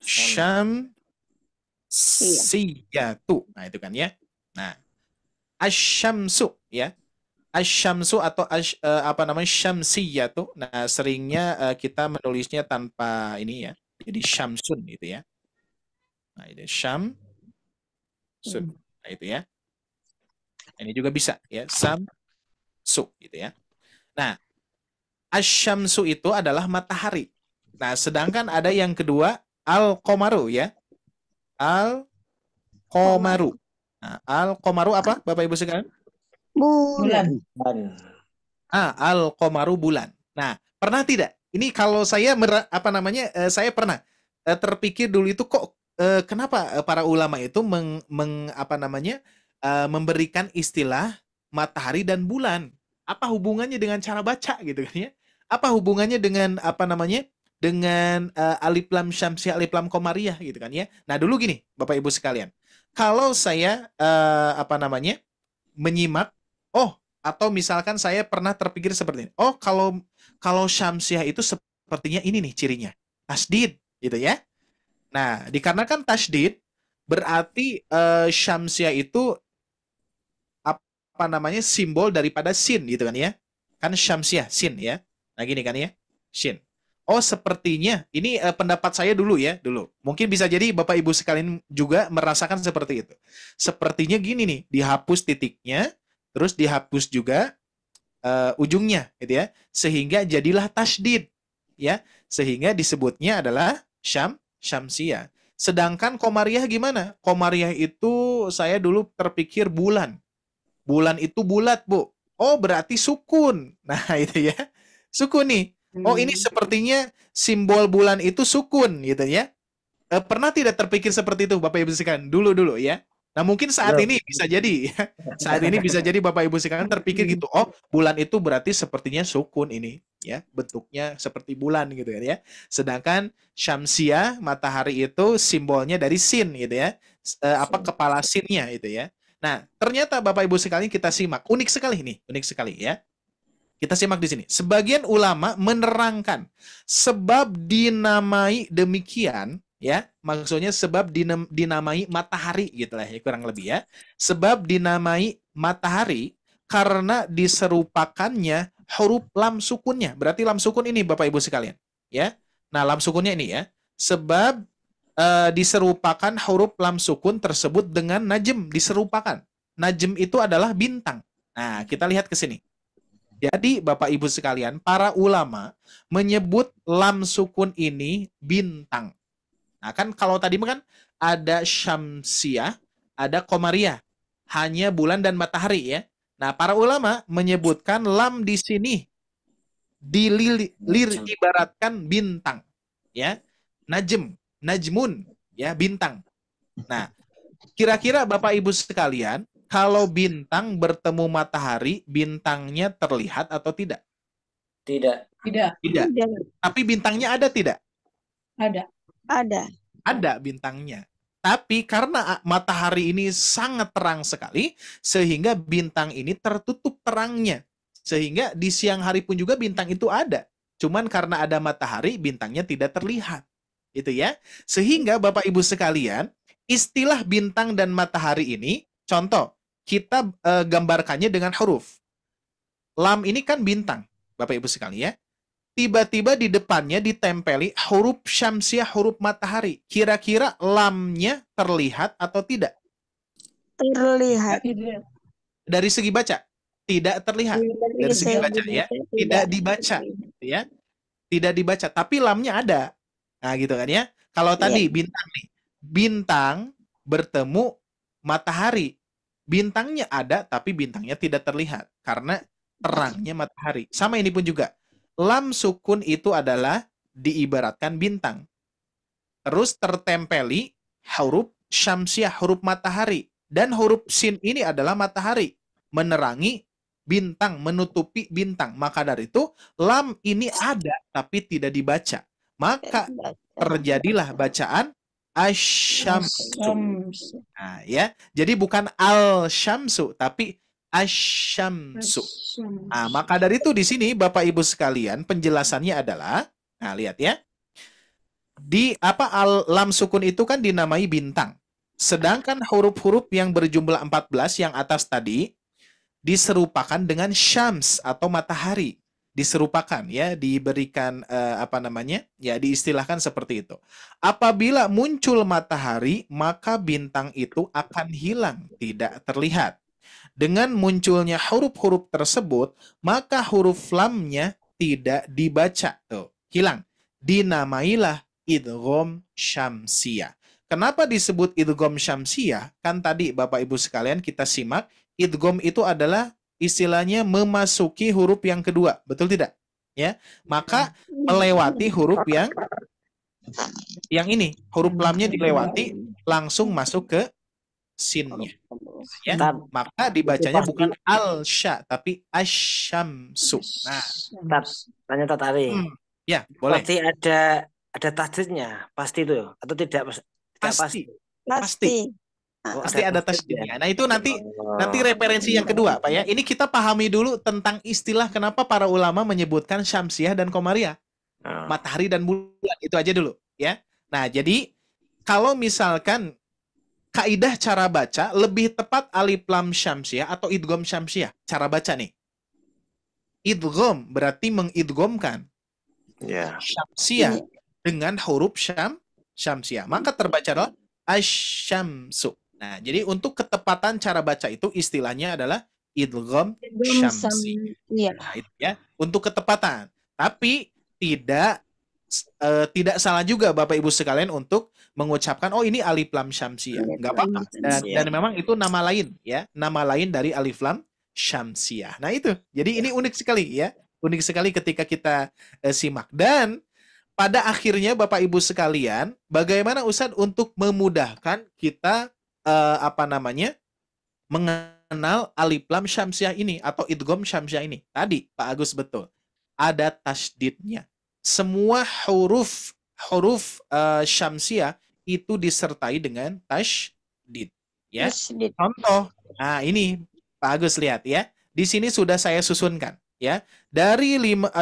[SPEAKER 2] Syamsiyatu. Nah, itu kan ya. Nah, asyamsu ya. Asyamsu atau syamsiyatu. Nah, seringnya kita menulisnya tanpa ini ya. Jadi syamsun gitu ya. Nah, itu syamsun. Nah, itu ya. Ini juga bisa ya. Samsu gitu ya. Nah, asyamsu itu adalah matahari. Nah, sedangkan ada yang kedua al-qamaru ya. Al-qamaru. Nah, al-qamaru apa Bapak Ibu sekalian?
[SPEAKER 4] Bulan.
[SPEAKER 2] Al-qamaru bulan. Nah, pernah tidak? Ini kalau saya saya pernah terpikir dulu itu kok kenapa para ulama itu memberikan istilah matahari dan bulan? Apa hubungannya dengan cara baca gitu kan ya? Apa hubungannya dengan dengan alif lam syamsiah, alif lam qamariyah gitu kan ya? Nah, dulu gini, Bapak Ibu sekalian. Kalau saya menyimak, atau misalkan saya pernah terpikir seperti ini. Oh, kalau syamsiah itu sepertinya ini nih cirinya. Tasdid gitu ya. Nah, dikarenakan tasdid berarti syamsiah itu simbol daripada sin gitu kan ya. Kan syamsiah sin ya. Nah, gini kan ya. Sin. Oh, sepertinya ini pendapat saya dulu ya, dulu. Mungkin bisa jadi Bapak Ibu sekalian juga merasakan seperti itu. Sepertinya gini nih, dihapus titiknya, terus dihapus juga ujungnya gitu ya, sehingga jadilah tasdid ya, sehingga disebutnya adalah syamsiah. Sedangkan qamariyah gimana? Qamariyah itu saya dulu terpikir bulan itu bulat, Bu. Oh, berarti sukun. Nah, itu ya, sukun nih. Oh, ini sepertinya simbol bulan itu sukun gitu ya. Pernah tidak terpikir seperti itu Bapak Ibu sekalian dulu ya? Nah, mungkin saat ini bisa jadi ya. Saat ini bisa jadi Bapak Ibu sekalian terpikir gitu. Oh, bulan itu berarti sepertinya sukun ini ya, bentuknya seperti bulan gitu kan ya. Sedangkan syamsiah matahari itu simbolnya dari sin gitu ya. Kepala sinnya itu ya. Nah, ternyata Bapak Ibu sekalian kita simak, unik sekali ya. Kita simak di sini. Sebagian ulama menerangkan sebab dinamai demikian ya, maksudnya sebab dinamai matahari gitu lah ya, kurang lebih ya. Sebab dinamai matahari karena diserupakannya huruf lam sukunnya. Berarti lam sukun ini Bapak Ibu sekalian, ya. Nah, lam sukunnya ini ya. Sebab diserupakan huruf lam sukun tersebut dengan najm, diserupakan. Najm itu adalah bintang. Nah, kita lihat ke sini. Jadi Bapak Ibu sekalian, para ulama menyebut lam sukun ini bintang. Nah, kan kalau tadi kan ada syamsiah, ada qamariyah, hanya bulan dan matahari ya. Nah, para ulama menyebutkan lam di sini ibaratkan bintang ya. Najmun ya, bintang. Nah, kira-kira Bapak Ibu sekalian, kalau bintang bertemu matahari, bintangnya terlihat atau tidak?
[SPEAKER 3] Tidak.
[SPEAKER 2] Tapi bintangnya ada tidak?
[SPEAKER 5] Ada
[SPEAKER 2] bintangnya. Tapi karena matahari ini sangat terang sekali, sehingga bintang ini tertutup terangnya. Sehingga di siang hari pun juga bintang itu ada. Cuman karena ada matahari, bintangnya tidak terlihat. Itu ya. Sehingga Bapak Ibu sekalian, istilah bintang dan matahari ini, contoh, kita gambarkannya dengan huruf. Lam ini kan bintang, Bapak Ibu sekalian ya. Tiba-tiba di depannya ditempeli huruf syamsiah, huruf matahari. Kira-kira lamnya terlihat atau tidak?
[SPEAKER 5] terlihat.
[SPEAKER 2] Dari segi baca, tidak terlihat. Dari segi baca ya, tidak dibaca ya. Tidak dibaca, tapi lamnya ada. Nah, gitu kan ya. Kalau tadi bintang nih, bintang bertemu matahari. Bintangnya ada, tapi bintangnya tidak terlihat karena terangnya matahari. Sama ini pun juga. Lam sukun itu adalah diibaratkan bintang. terus tertempeli huruf syamsiah, huruf matahari. Dan huruf sin ini adalah matahari, menerangi bintang, menutupi bintang. Maka dari itu, lam ini ada tapi tidak dibaca. Maka terjadilah bacaan asyamsu.
[SPEAKER 4] Asyamsu.
[SPEAKER 2] Nah, ya. Jadi bukan al-syamsu, tapi asyamsu. Nah, maka dari itu di sini Bapak Ibu sekalian, penjelasannya adalah, nah lihat ya. Di apa lam sukun itu kan dinamai bintang. Sedangkan huruf-huruf yang berjumlah 14 yang atas tadi diserupakan dengan syams atau matahari. Diserupakan ya, diberikan apa namanya? Ya, diistilahkan seperti itu. Apabila muncul matahari, maka bintang itu akan hilang, tidak terlihat. Dengan munculnya huruf-huruf tersebut, maka huruf lamnya tidak dibaca. Tuh, hilang. Dinamailah idgham syamsiyah. Kenapa disebut idgham syamsiyah? Kan tadi Bapak Ibu sekalian kita simak, idgham itu adalah istilahnya memasuki huruf yang kedua, betul tidak? Ya, maka melewati huruf yang ini, huruf lamnya dilewati, langsung masuk ke sinnya. Ya, maka dibacanya bukan al-sya tapi asyamsu. Nah,
[SPEAKER 3] tanya tadi.
[SPEAKER 2] Ya, boleh.
[SPEAKER 3] Pasti ada tajdidnya, pasti itu atau tidak?
[SPEAKER 2] Pasti.
[SPEAKER 3] Oh,
[SPEAKER 2] Pasti ada tasdidnya. Nah, itu nanti referensi yang kedua, Pak ya. Ini kita pahami dulu tentang istilah kenapa para ulama menyebutkan syamsiah dan komariah. Matahari dan bulan, itu aja dulu, ya. Nah, jadi kalau misalkan kaidah cara baca lebih tepat alif lam syamsiah atau idgham syamsiah. Cara baca nih. Idgham berarti mengidghamkan syamsiah dengan huruf syamsiah. Maka terbaca adalah asyamsu. Nah, jadi untuk ketepatan cara baca itu istilahnya adalah idgham syamsi. Nah, itu ya, untuk ketepatan. Tapi tidak salah juga Bapak Ibu sekalian untuk mengucapkan oh ini alif lam syamsiah. Enggak apa-apa. Dan memang itu nama lain ya, nama lain dari alif lam syamsiah. Nah, itu. Jadi ini unik sekali ya. Unik sekali ketika kita simak. Dan pada akhirnya Bapak Ibu sekalian, bagaimana Ustadz untuk memudahkan kita mengenal alif lam syamsiah ini atau idgham syamsiah ini. Tadi Pak Agus betul. Ada tasdidnya. Semua huruf syamsiah itu disertai dengan tasdid, ya. Contoh. Nah, ini Pak Agus lihat ya. Di sini sudah saya susunkan, ya. Dari 14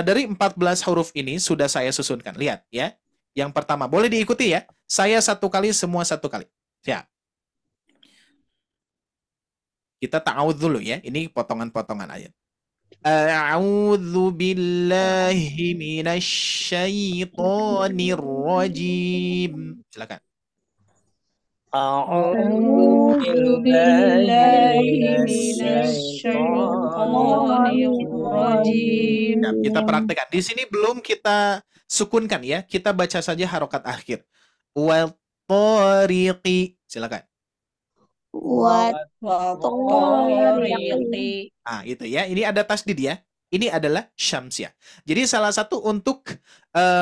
[SPEAKER 2] huruf ini sudah saya susunkan. Lihat ya. Yang pertama, boleh diikuti ya. Saya satu kali, semua satu kali. Siap. Kita ta'awudz dulu ya. Ini potongan-potongan ayat. A'udzu billahi minasyaitonir rajim. Silakan.
[SPEAKER 4] A'udzu billahi minasyaitonir rajim.
[SPEAKER 2] Kita praktekkan. Di sini belum kita sukunkan ya. Kita baca saja harokat akhir. Wal tariqi. Silakan. Ah, itu ya. Ini ada tasdid ya. Ini adalah syamsiah. Jadi salah satu untuk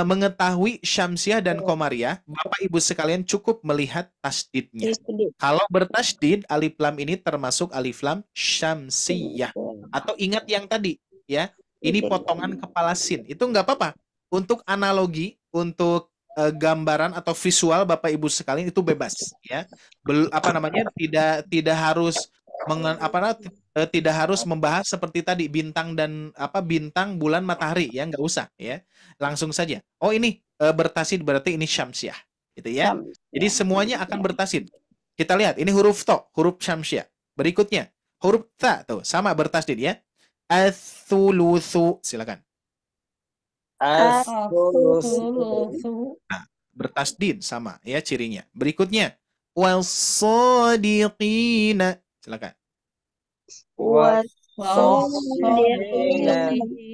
[SPEAKER 2] mengetahui syamsiah dan komariah, Bapak Ibu sekalian cukup melihat tasdidnya. Kalau bertasdid, alif lam ini termasuk alif lam syamsiyah. Atau ingat yang tadi ya. Ini potongan kepala sin. Itu nggak apa-apa. Untuk analogi, untuk gambaran atau visual Bapak Ibu sekalian itu bebas ya. Tidak harus tidak harus membahas seperti tadi bintang dan bintang, bulan, matahari ya, nggak usah ya. Langsung saja. Oh, ini bertasid berarti ini syamsiah gitu ya. Jadi semuanya akan bertasid. Kita lihat ini huruf to, huruf syamsiah. Berikutnya huruf ta tuh sama bertasdid ya. Ats-tsulusu, silakan. Nah, bertasdid sama ya cirinya. Berikutnya was-shadiqina, silakan.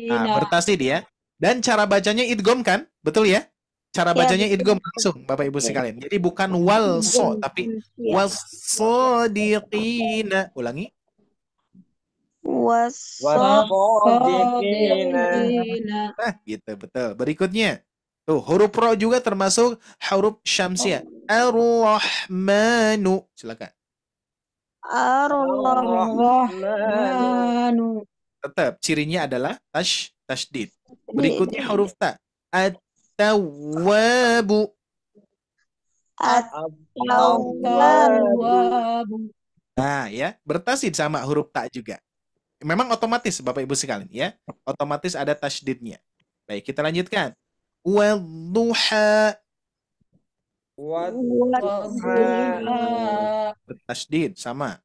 [SPEAKER 2] Nah, bertasdid ya. Dan cara bacanya idgham kan? Betul ya? Cara bacanya idgham langsung Bapak Ibu sekalian. Jadi bukan wal-so tapi was-shadiqina. Ulangi.
[SPEAKER 3] Was-shadiqina.
[SPEAKER 2] Gitu, betul. Berikutnya Tuh, huruf ro juga termasuk huruf syamsiah. Ar-Rahmanu. Silakan.
[SPEAKER 5] Ar-Rahman.
[SPEAKER 4] Ar-Rahmanu.
[SPEAKER 2] Tetap cirinya adalah tasydid. Berikutnya huruf ta. At-Tawwabu.
[SPEAKER 5] At-Tawwab.
[SPEAKER 4] At-Tawwabu.
[SPEAKER 2] Nah, ya, bertasid sama huruf ta juga. Memang otomatis Bapak Ibu sekalian, ya. Otomatis ada tasydidnya. Baik, kita lanjutkan. Wadduha.
[SPEAKER 4] Wadduha.
[SPEAKER 2] Bertasydid sama.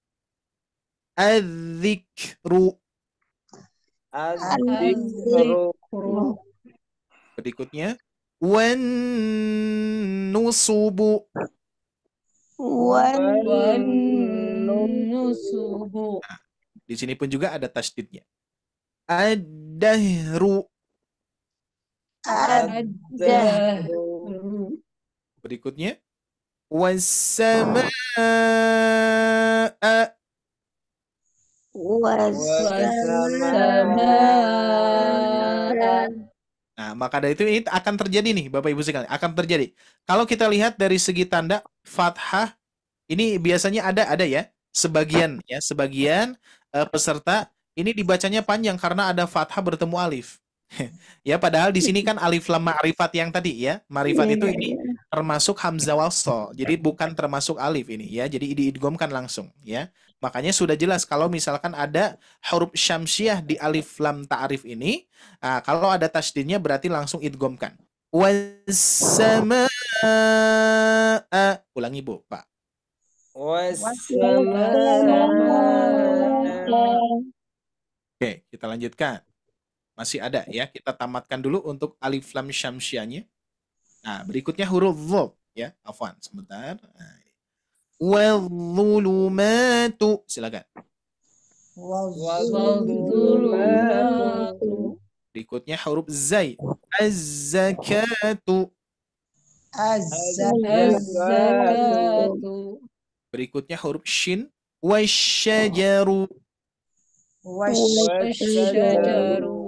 [SPEAKER 2] Adz-dzikru.
[SPEAKER 4] Az-zikru.
[SPEAKER 2] Berikutnya wan nusubu.
[SPEAKER 5] Wan.
[SPEAKER 4] Wan nusubu.
[SPEAKER 2] Di sini pun juga ada tasydidnya. Ad-dahru.
[SPEAKER 4] Ad-dahru.
[SPEAKER 2] Berikutnya was-samaa.
[SPEAKER 4] Was-samaa.
[SPEAKER 2] Nah, maka dari itu ini akan terjadi nih Bapak Ibu sekalian, akan terjadi. Kalau kita lihat dari segi tanda fathah, ini biasanya ada ya, sebagian peserta ini dibacanya panjang karena ada fathah bertemu alif. Ya, padahal di sini kan alif lam ma'rifat yang tadi ya. Ma'rifat itu ini termasuk hamzah wasl. Jadi bukan termasuk alif ini ya. Jadi diidghamkan langsung ya. Makanya sudah jelas kalau misalkan ada huruf syamsiah di alif lam ta'rif ini, kalau ada tasydidnya berarti langsung idghamkan. Was-samaa. Ulangi Bu, Pak. Oke, kita lanjutkan. Masih ada ya, kita tamatkan dulu untuk alif lam syamsiahnya. Nah, berikutnya huruf dhob ya. Afwan, sebentar. Nah, wal-dhulumatu. Silakan.
[SPEAKER 4] Wal-dhulumatu.
[SPEAKER 2] Berikutnya huruf zai. Az-zakatu.
[SPEAKER 4] Az-zakatu.
[SPEAKER 2] Berikutnya huruf shin. Wasyajaru.
[SPEAKER 4] Wasyajaru.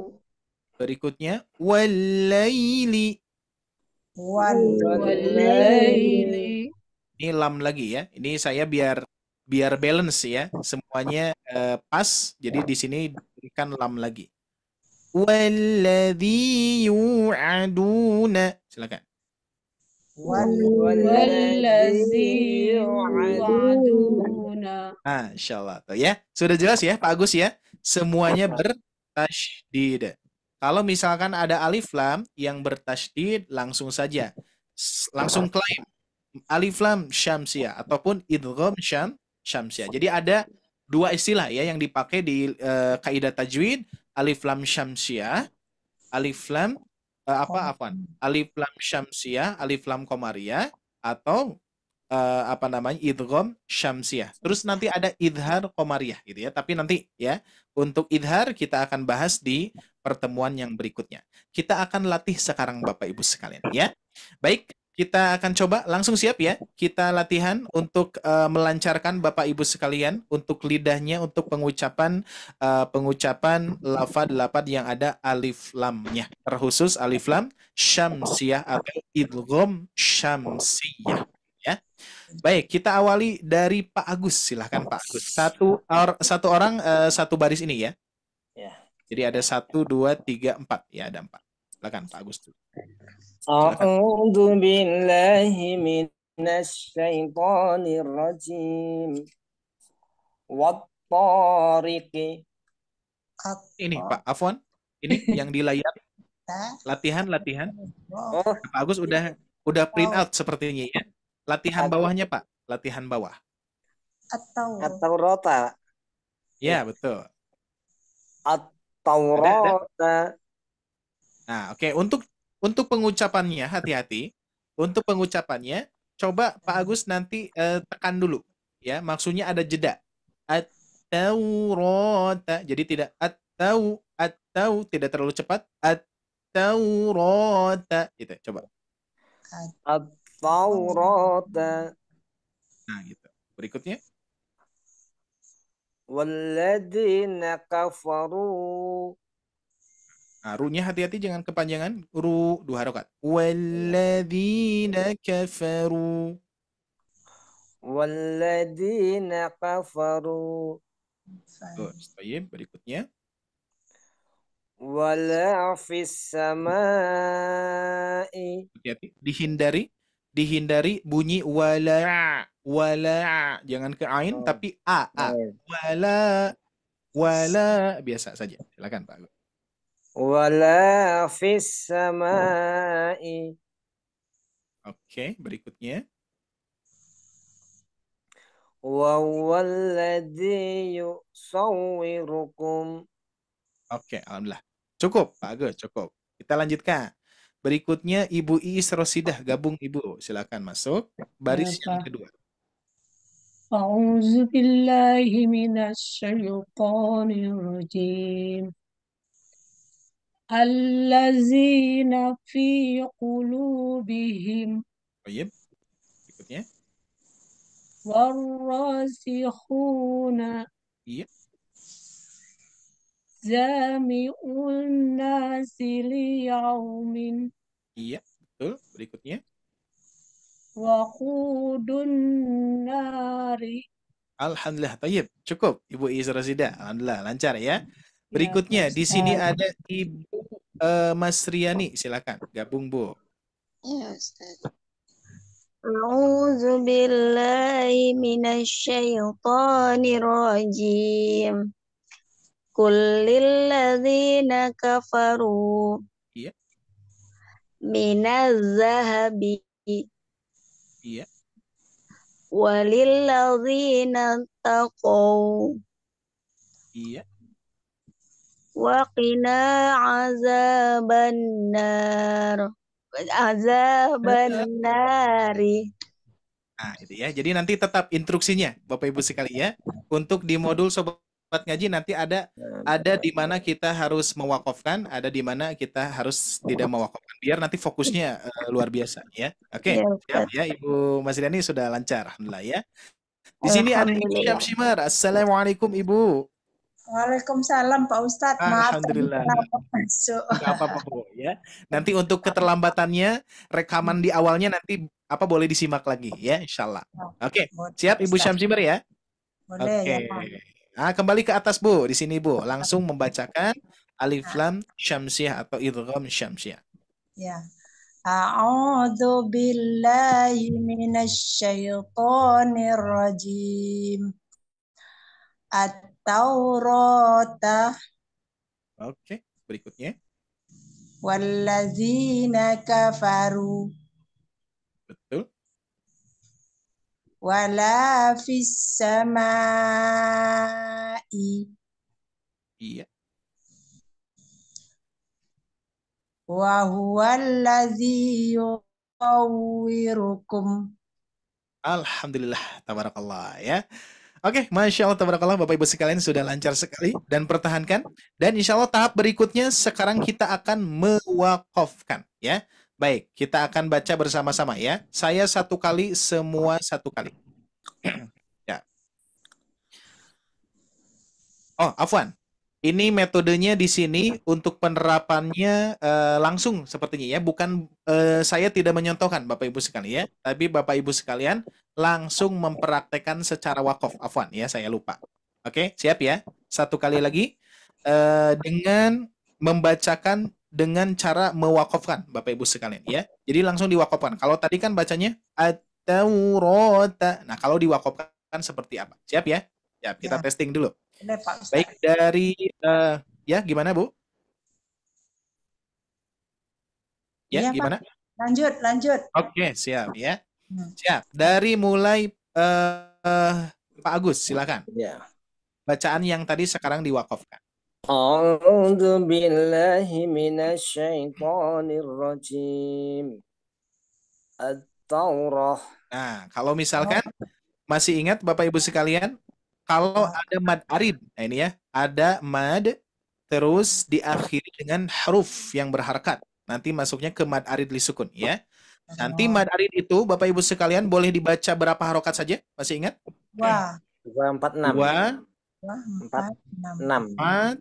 [SPEAKER 2] Berikutnya wal-laili.
[SPEAKER 4] Wal-laili.
[SPEAKER 2] Ini lam lagi ya. Ini saya biar balance ya. Semuanya pas. Jadi di sini diberikan lam lagi. Walladzi yu'aduna. Silakan.
[SPEAKER 4] Wallazi yu'aduna.
[SPEAKER 2] Insyaallah. Tuh ya. Sudah jelas ya Pak Agus ya. Semuanya bertasydid. Kalau misalkan ada alif lam yang bertasydid, langsung saja langsung klaim alif lam syamsiah ataupun idgham syamsiah. Jadi ada dua istilah ya yang dipakai di kaidah tajwid, alif lam syamsiah, alif lam alif lam syamsiah, alif lam qamariyah, atau idgham syamsiah. Terus nanti ada idhar qamariyah gitu ya. Tapi nanti ya, untuk idhar kita akan bahas di pertemuan yang berikutnya. Kita akan latih sekarang Bapak Ibu sekalian ya. Baik, kita akan coba langsung siap ya. Kita latihan untuk melancarkan Bapak Ibu sekalian untuk lidahnya, untuk pengucapan lafaz-lafaz yang ada alif lamnya. Terkhusus alif lam syamsiah atau idgham syamsiah ya. Baik, kita awali dari Pak Agus. Silahkan Pak Agus. Satu orang satu baris ini ya.
[SPEAKER 3] Ya.
[SPEAKER 2] Jadi ada 1, 2, 3, 4. Ya, ada 4. Silakan Pak Agus.
[SPEAKER 3] A'udzu billahi minasy syaithanir rajim. Wat-tariqi.
[SPEAKER 2] Ini Pak Afwan. Ini yang di layar. Latihan.
[SPEAKER 3] Oh,
[SPEAKER 2] Pak Agus udah print out sepertinya ya. Latihan bawahnya Pak. Latihan bawah.
[SPEAKER 3] At-Taurata.
[SPEAKER 2] Ya, betul.
[SPEAKER 3] At-Taurata.
[SPEAKER 2] Nah, oke. Untuk pengucapannya, hati-hati. Untuk pengucapannya, coba Pak Agus nanti tekan dulu. Ya, maksudnya ada jeda. At-Taurata. Jadi tidak atau tidak terlalu cepat. At-Taurata. Gitu, coba.
[SPEAKER 3] At-Taurata.
[SPEAKER 2] Nah, gitu. Berikutnya.
[SPEAKER 3] Walladzina kafaru.
[SPEAKER 2] Nah, ru-nya hati-hati jangan kepanjangan. Ru 2 harokat. Walladzina kafaru.
[SPEAKER 3] Walladzina kafaru
[SPEAKER 2] Baik, berikutnya.
[SPEAKER 3] wala fis samai.
[SPEAKER 2] Hati-hati. Dihindari bunyi wala. Jangan ke ain
[SPEAKER 3] Oh,
[SPEAKER 2] tapi a.
[SPEAKER 3] baik.
[SPEAKER 2] Wala biasa saja. Silakan Pak Agus.
[SPEAKER 3] Wala fis samai
[SPEAKER 2] Oke, berikutnya.
[SPEAKER 3] wa walladzi yusawwirukum.
[SPEAKER 2] Oke, alhamdulillah. Cukup, Pak Agus, cukup. Kita lanjutkan. Berikutnya Ibu Iis Rosidah, gabung Ibu. Silakan masuk. Baris yang
[SPEAKER 4] Apa?
[SPEAKER 2] kedua.
[SPEAKER 4] أعوذ بالله من الشيطان الرجيم الذين في قلوبهم
[SPEAKER 2] Baik, berikutnya.
[SPEAKER 4] والراسخون
[SPEAKER 2] Iya,
[SPEAKER 4] جامع الناس ليوم
[SPEAKER 2] iya, betul. Berikutnya.
[SPEAKER 4] وقود النار.
[SPEAKER 2] Alhamdulillah, tayyib. Cukup, Ibu Iis Rosidah. Alhamdulillah, lancar ya.
[SPEAKER 4] Ya,
[SPEAKER 2] Berikutnya,
[SPEAKER 4] Pak
[SPEAKER 2] di sini
[SPEAKER 4] Ustadz.
[SPEAKER 2] ada Ibu Mas Riani. Silakan, gabung Bu.
[SPEAKER 5] Ya, Ustaz. A'udzu billahi minasyaitonir rajim. Kullil ladzina kafaru
[SPEAKER 2] Iya,
[SPEAKER 5] minaz zahabi
[SPEAKER 2] iya,
[SPEAKER 5] walil ladzina taqaw
[SPEAKER 2] iya.
[SPEAKER 5] wa qina azaban nari.
[SPEAKER 2] Nah, itu ya. Jadi nanti tetap instruksinya, Bapak Ibu sekali ya. Untuk di modul Sobat Ngaji nanti ada di mana kita harus mewakafkan, ada di mana kita harus tidak mewakafkan. Biar nanti fokusnya luar biasa ya. Oke,
[SPEAKER 5] Ya,
[SPEAKER 2] siap
[SPEAKER 5] Ustaz.
[SPEAKER 2] ya Ibu Mas Riani sudah lancar. Alhamdulillah ya. Di sini ada Ibu
[SPEAKER 5] Alhamdulillah.
[SPEAKER 2] Syamsimar. Assalamualaikum Ibu.
[SPEAKER 6] Waalaikumsalam Pak Ustadz. Maaf tadi
[SPEAKER 2] Alhamdulillah.
[SPEAKER 6] terlambat masuk.
[SPEAKER 2] Nggak apa-apa Bu ya. Nanti untuk keterlambatannya rekaman di awalnya nanti boleh disimak lagi ya insyaallah. Oke,
[SPEAKER 6] Boleh,
[SPEAKER 2] siap Ibu
[SPEAKER 6] Ustadz.
[SPEAKER 2] Syamsimar ya?
[SPEAKER 6] Boleh
[SPEAKER 2] Oke.
[SPEAKER 6] ya.
[SPEAKER 2] Nah, kembali ke atas Bu. Di sini Bu, langsung membacakan alif lam syamsiah atau idgham syamsiah.
[SPEAKER 6] Ya. A'udzu billahi minasyaitonir rajim. At-Taurata
[SPEAKER 2] Oke, berikutnya.
[SPEAKER 6] wallazina kafaru
[SPEAKER 2] Betul.
[SPEAKER 6] wala fis samai
[SPEAKER 2] Iya.
[SPEAKER 6] wa huwallazi yusawwirukum.
[SPEAKER 2] Alhamdulillah, tabarakallah ya. Oke, Masya Allah, tabarakallah, Bapak Ibu sekalian sudah lancar sekali dan pertahankan. Dan insya Allah tahap berikutnya sekarang kita akan mewakafkan ya. Baik, kita akan baca bersama-sama ya. Saya satu kali, semua satu kali. Ya. Oh, afwan. Ini metodenya di sini untuk penerapannya langsung sepertinya ya, bukan saya tidak menyontohkan Bapak Ibu sekalian ya, tapi Bapak Ibu sekalian langsung mempraktekkan secara wakaf. Afwan ya, saya lupa. Oke, siap ya? Satu kali lagi dengan membacakan dengan cara mewakafkan Bapak Ibu sekalian ya. Jadi langsung diwakafkan. Kalau tadi kan bacanya at-taurata. Nah, kalau diwakafkan seperti apa? Siap ya? Ya, kita
[SPEAKER 6] Ya.
[SPEAKER 2] testing dulu.
[SPEAKER 6] Boleh Pak Ustadz.
[SPEAKER 2] Baik, dari ya gimana Bu? Ya,
[SPEAKER 6] Iya, Pak.
[SPEAKER 2] gimana?
[SPEAKER 6] Lanjut.
[SPEAKER 2] Oke, siap ya.
[SPEAKER 6] Hmm.
[SPEAKER 2] Siap. Dari mulai Pak Agus, silakan.
[SPEAKER 3] Ya.
[SPEAKER 2] Bacaan yang tadi sekarang diwakafkan.
[SPEAKER 3] A'udzu billahi minasyaitonir rajim. At-Taurah.
[SPEAKER 2] Nah, kalau misalkan masih ingat Bapak Ibu sekalian, kalau ada mad arid, nah ini ya, ada mad terus diakhiri dengan huruf yang berharakat. Nanti masuknya ke mad arid li sukun ya. Nanti mad arid itu Bapak Ibu sekalian boleh dibaca berapa harokat saja? Masih ingat?
[SPEAKER 6] 2,
[SPEAKER 3] 2, 4, 6.
[SPEAKER 2] 2,
[SPEAKER 6] 4, 6.
[SPEAKER 3] 6.
[SPEAKER 2] 4,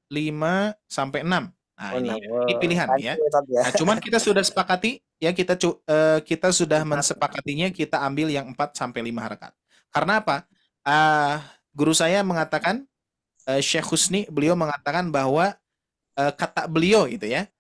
[SPEAKER 2] 5 sampai 6. Nah,
[SPEAKER 3] Oh,
[SPEAKER 2] ini
[SPEAKER 3] nah,
[SPEAKER 2] pilihan ya. Nah, cuman kita sudah sepakati ya, kita sudah mensepakatinya kita ambil yang 4 sampai 5 harakat. Karena apa? Guru saya mengatakan, Syekh Husni, beliau mengatakan bahwa kata beliau itu ya,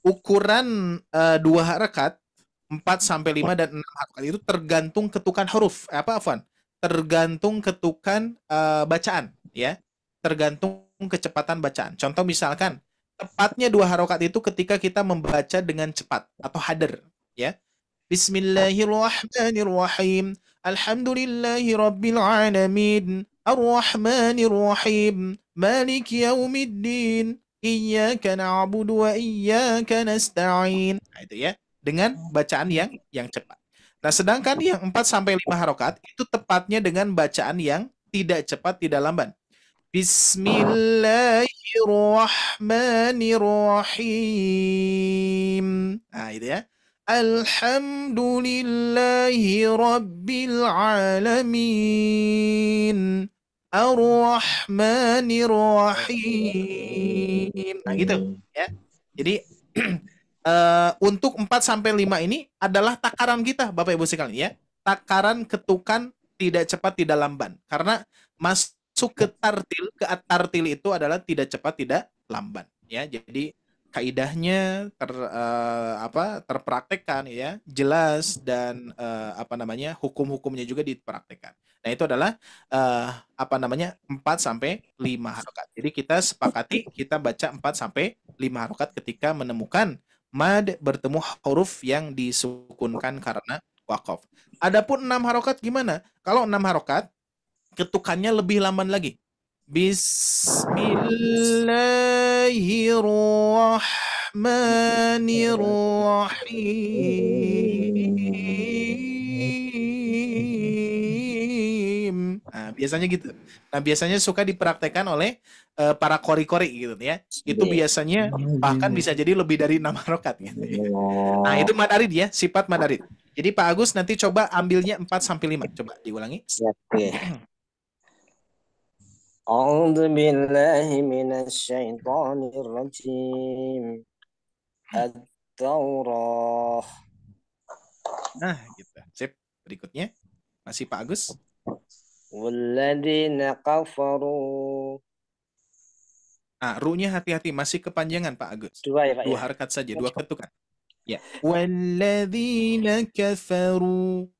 [SPEAKER 2] ukuran 2 harakat, 4 sampai 5 dan 6 harakat itu tergantung ketukan huruf. Afwan? Tergantung ketukan bacaan ya. Tergantung kecepatan bacaan. Contoh misalkan tepatnya 2 harokat itu ketika kita membaca dengan cepat atau hadar ya. Bismillahirrahmanirrahim. Alhamdulillahirabbil alamin. Arrahmanirrahim. Maliki yaumiddin. Iyyaka na'budu wa iyyaka nasta'in. Nah, itu ya. Dengan bacaan yang cepat. Nah, sedangkan yang 4 sampai 5 harokat itu tepatnya dengan bacaan yang tidak cepat, tidak lamban. Bismillahirrahmanirrahim. Nah, itu ya. Alhamdulillahi rabbil alamin. Ar-Rahmanir-Rahim. Nah, gitu ya. Jadi untuk 4 sampai 5 ini adalah takaran kita, Bapak Ibu sekalian ya. Takaran ketukan tidak cepat, tidak lamban. Karena masuk ke at-tartil itu adalah tidak cepat, tidak lamban ya. Jadi kaidahnya terpraktekkan ya, jelas, dan hukum-hukumnya juga dipraktekkan. Nah, itu adalah 4 sampai 5 harokat. Jadi kita sepakati kita baca 4 sampai 5 harokat ketika menemukan mad bertemu huruf yang disukunkan karena waqaf. Adapun 6 harokat gimana? Kalau 6 harokat ketukannya lebih lamban lagi. Bismillahirrahmanirrahim. Nah, biasanya gitu. Nah, biasanya suka dipraktekkan oleh para kori-kori gitu ya. Itu biasanya bahkan bisa jadi lebih dari 6 harokat gitu ya. Nah, itu madarid ya, sifat madarid. Jadi Pak Agus nanti coba ambilnya 4 sampai 5. Coba diulangi.
[SPEAKER 3] Oke. A'udzu billahi minasy syaithanir rajim. At-Taurah.
[SPEAKER 2] Nah, gitu. Sip. Berikutnya masih Pak Agus.
[SPEAKER 3] Walladzina kafaru.
[SPEAKER 2] Nah, ru-nya hati-hati, masih kepanjangan Pak Agus.
[SPEAKER 3] 2 ya, Pak
[SPEAKER 2] 2
[SPEAKER 3] ya.
[SPEAKER 2] harakat saja, 2 ketukan. Ya. Walladzina kafaru.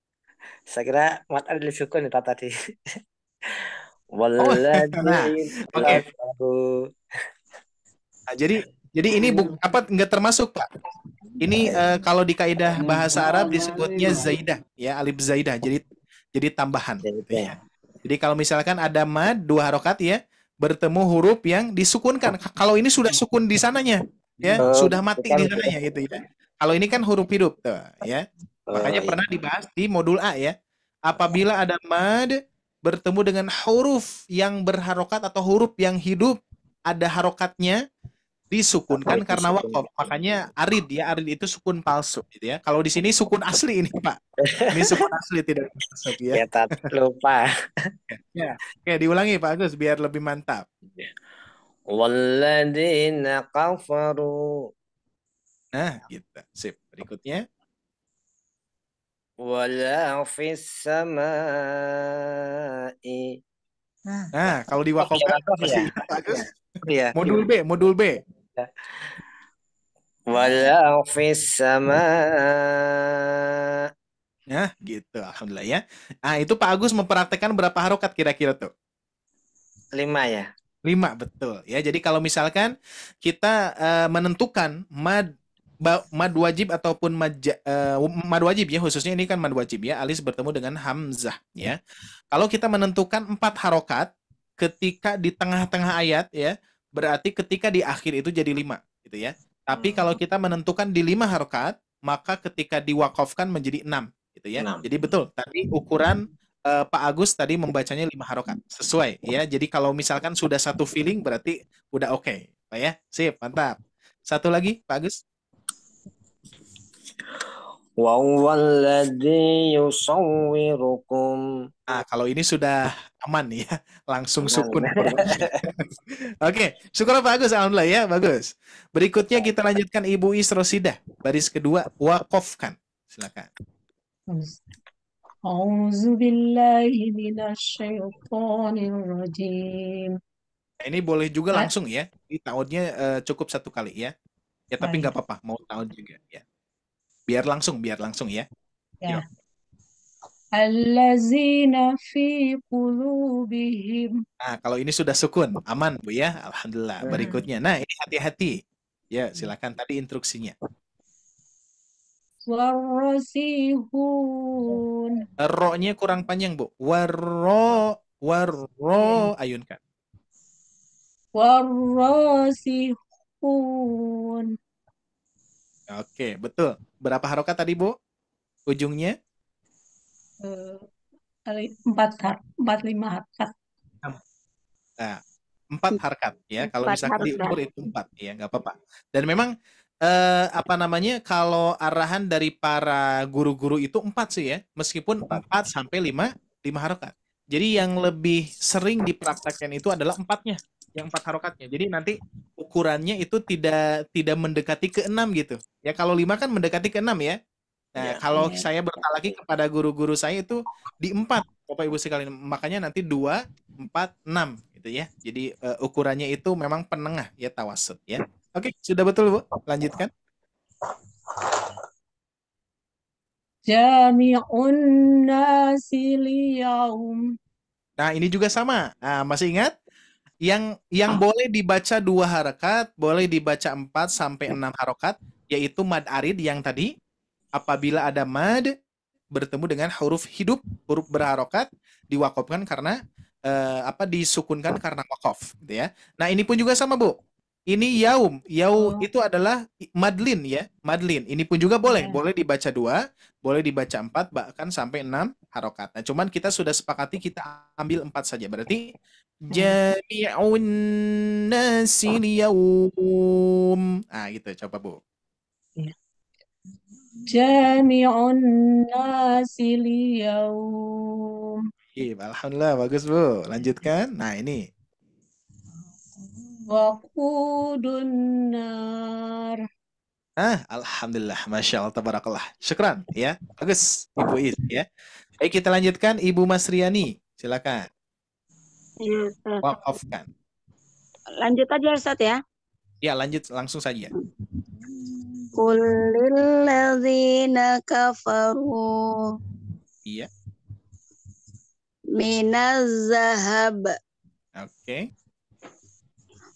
[SPEAKER 3] Saya kira mat ada sukun itu tadi.
[SPEAKER 2] Nah,
[SPEAKER 3] Walladzina
[SPEAKER 2] oke.
[SPEAKER 3] kafaru.
[SPEAKER 2] Nah, jadi ini nggak termasuk Pak. Ini kalau di kaidah bahasa Arab disebutnya zaidah ya, alif zaidah. Jadi tambahan gitu ya. Jadi kalau misalkan ada mad 2 harokat ya, bertemu huruf yang disukunkan. Kalau ini sudah sukun di sananya ya, sudah mati di sananya gitu ya. Kalau ini kan huruf hidup tuh ya. Makanya pernah dibahas di modul A ya. Apabila ada mad bertemu dengan huruf yang berharokat atau huruf yang hidup, ada harokatnya, disukunkan karena waqaf. Makanya arid ya, arid itu sukun palsu gitu ya. Kalau di sini sukun asli ini Pak. Ini sukun asli tidak masuk ya.
[SPEAKER 3] Ya, lupa.
[SPEAKER 2] Ya. Oke, diulangi Pak Agus biar lebih mantap.
[SPEAKER 3] Walladzina kafaru.
[SPEAKER 2] Nah, gitu. Sip. Berikutnya.
[SPEAKER 3] Wala fis samai.
[SPEAKER 2] Nah, kalau diwakafkan
[SPEAKER 3] ya.
[SPEAKER 2] Pak Agus.
[SPEAKER 3] Iya.
[SPEAKER 2] Modul B.
[SPEAKER 3] Wala fis sama.
[SPEAKER 2] Nah, gitu. Alhamdulillah ya. Nah, itu Pak Agus mempraktekkan berapa harokat kira-kira tuh?
[SPEAKER 3] 5 ya.
[SPEAKER 2] 5, betul. Ya, jadi kalau misalkan kita menentukan mad wajib ataupun mad wajib ya, khususnya ini kan mad wajib ya, alis bertemu dengan hamzah ya. Kalau kita menentukan 4 harokat ketika di tengah-tengah ayat ya, berarti ketika di akhir itu jadi 5 gitu ya. Tapi kalau kita menentukan di 5 harokat, maka ketika diwakafkan menjadi 6 gitu ya.
[SPEAKER 3] 6.
[SPEAKER 2] Jadi betul, tadi ukuran Pak Agus tadi membacanya 5 harokat. Sesuai ya. Jadi kalau misalkan sudah satu feeling berarti udah oke. Pak ya. Sip, mantap. Satu lagi Pak Agus.
[SPEAKER 3] Wa huwallazi yusawwirukum.
[SPEAKER 2] Nah, kalau ini sudah aman ya, langsung
[SPEAKER 3] Aman.
[SPEAKER 2] sukun. Oke, syukur bagus, alhamdulillah ya, bagus. Berikutnya kita lanjutkan Ibu Isrosidah, baris kedua, wakofkan. Silakan.
[SPEAKER 4] أعوذ بالله من الشيطان الرجيم.
[SPEAKER 2] Nah, ini boleh juga langsung ya, di ta'udnya cukup satu kali ya. Ya tapi
[SPEAKER 4] Baik.
[SPEAKER 2] nggak apa-apa, mau ta'ud juga ya. Biar langsung ya.
[SPEAKER 4] Ya.
[SPEAKER 2] Yuk.
[SPEAKER 4] Allazina fi qulubihim.
[SPEAKER 2] Nah, kalau ini sudah sukun, aman Bu ya, alhamdulillah. Berikutnya, nah ini hati-hati. Ya, silakan tadi instruksinya.
[SPEAKER 4] Warrasihun.
[SPEAKER 2] Ro-nya kurang panjang Bu. Ayunkan.
[SPEAKER 4] Warrasihun.
[SPEAKER 2] Oke, betul. Berapa harokat tadi Bu? Ujungnya?
[SPEAKER 4] 5 harkat.
[SPEAKER 2] Nah, 4 harkat ya. Kalau
[SPEAKER 5] 4
[SPEAKER 2] misalkan
[SPEAKER 5] harkat.
[SPEAKER 2] diukur itu 4 ya, nggak apa-apa. Dan memang kalau arahan dari para guru-guru itu 4 sih ya, meskipun 4 sampai 5 harokat. Jadi yang lebih sering dipraktekkan itu adalah 4-nya, yang 4 harokatnya. Jadi nanti ukurannya itu tidak mendekati ke 6 gitu. Ya kalau 5 kan mendekati ke 6 ya. Nah, kalau saya bertalaki kepada guru-guru saya itu di 4, Bapak Ibu sekalian. Makanya nanti 2, 4, 6 gitu ya. Jadi ukurannya itu memang penengah ya, tawasud ya. Oke, sudah betul Bu. Lanjutkan.
[SPEAKER 4] Jami'un nasi liyaum.
[SPEAKER 2] Nah, ini juga sama. Nah, masih ingat? Yang boleh dibaca 2 harakat, boleh dibaca 4 sampai 6 harokat, yaitu mad arid yang tadi. Apabila ada mad bertemu dengan huruf hidup, huruf berharokat, diwakofkan karena disukunkan karena wakof gitu ya. Nah, ini pun juga sama Bu. Ini yaum itu adalah madlin ya, madlin. Ini pun juga boleh dibaca 2, boleh dibaca 4, bahkan sampai 6 harokat. Nah, cuman kita sudah sepakati kita ambil 4 saja. Berarti jami'un nasil yaum. Nah, gitu coba Bu.
[SPEAKER 4] Jami'un nasi liyaum.
[SPEAKER 2] Alhamdulillah, bagus Bu. Lanjutkan. Nah, ini.
[SPEAKER 4] Waqudun nar.
[SPEAKER 2] Alhamdulillah, Masya Allah, tabarakallah. Syukran, ya. Bagus, Ibu Is, ya. Baik, kita lanjutkan Ibu Masriani. Silakan.
[SPEAKER 5] Iya, Ustaz.
[SPEAKER 2] Wakafkan.
[SPEAKER 5] Lanjut aja Ustaz ya.
[SPEAKER 2] Ya, lanjut langsung saja.
[SPEAKER 5] Kullil ladzina kafaru
[SPEAKER 2] Iya.
[SPEAKER 5] minaz zahab
[SPEAKER 2] Oke.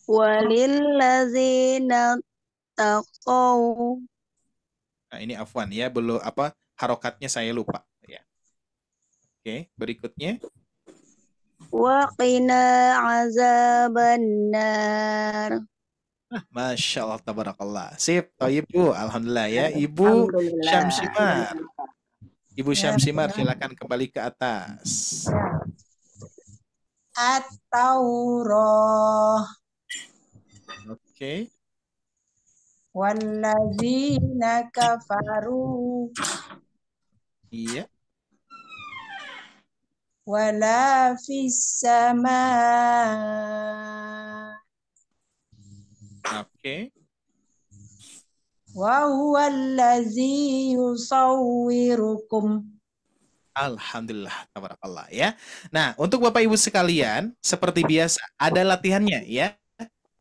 [SPEAKER 5] walil ladzina taqaw.
[SPEAKER 2] Nah, ini afwan ya, belum harokatnya saya lupa ya. Oke, berikutnya.
[SPEAKER 5] Wa qina azabannar.
[SPEAKER 2] Masya Allah, tabarakallah. Sip, toyib Bu. Alhamdulillah ya. Ibu Syamsimar. Ibu Syamsimar, silakan kembali ke atas.
[SPEAKER 6] At-Taurah.
[SPEAKER 2] Oke.
[SPEAKER 6] Wallazina kafaru.
[SPEAKER 2] Iya.
[SPEAKER 6] Wala fis sama.
[SPEAKER 2] Oke.
[SPEAKER 6] Wa huwallazi yusawwirukum.
[SPEAKER 2] Alhamdulillah, tabarakallah ya. Nah, untuk Bapak Ibu sekalian, seperti biasa, ada latihannya ya.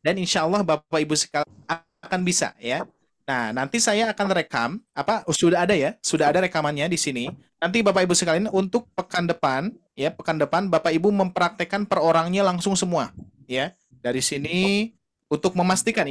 [SPEAKER 2] Dan insya Allah Bapak Ibu sekalian akan bisa ya. Nah, nanti saya akan rekam, sudah ada rekamannya di sini. Nanti Bapak Ibu sekalian untuk pekan depan Bapak Ibu mempraktekkan per orangnya langsung semua ya. Dari sini untuk memastikan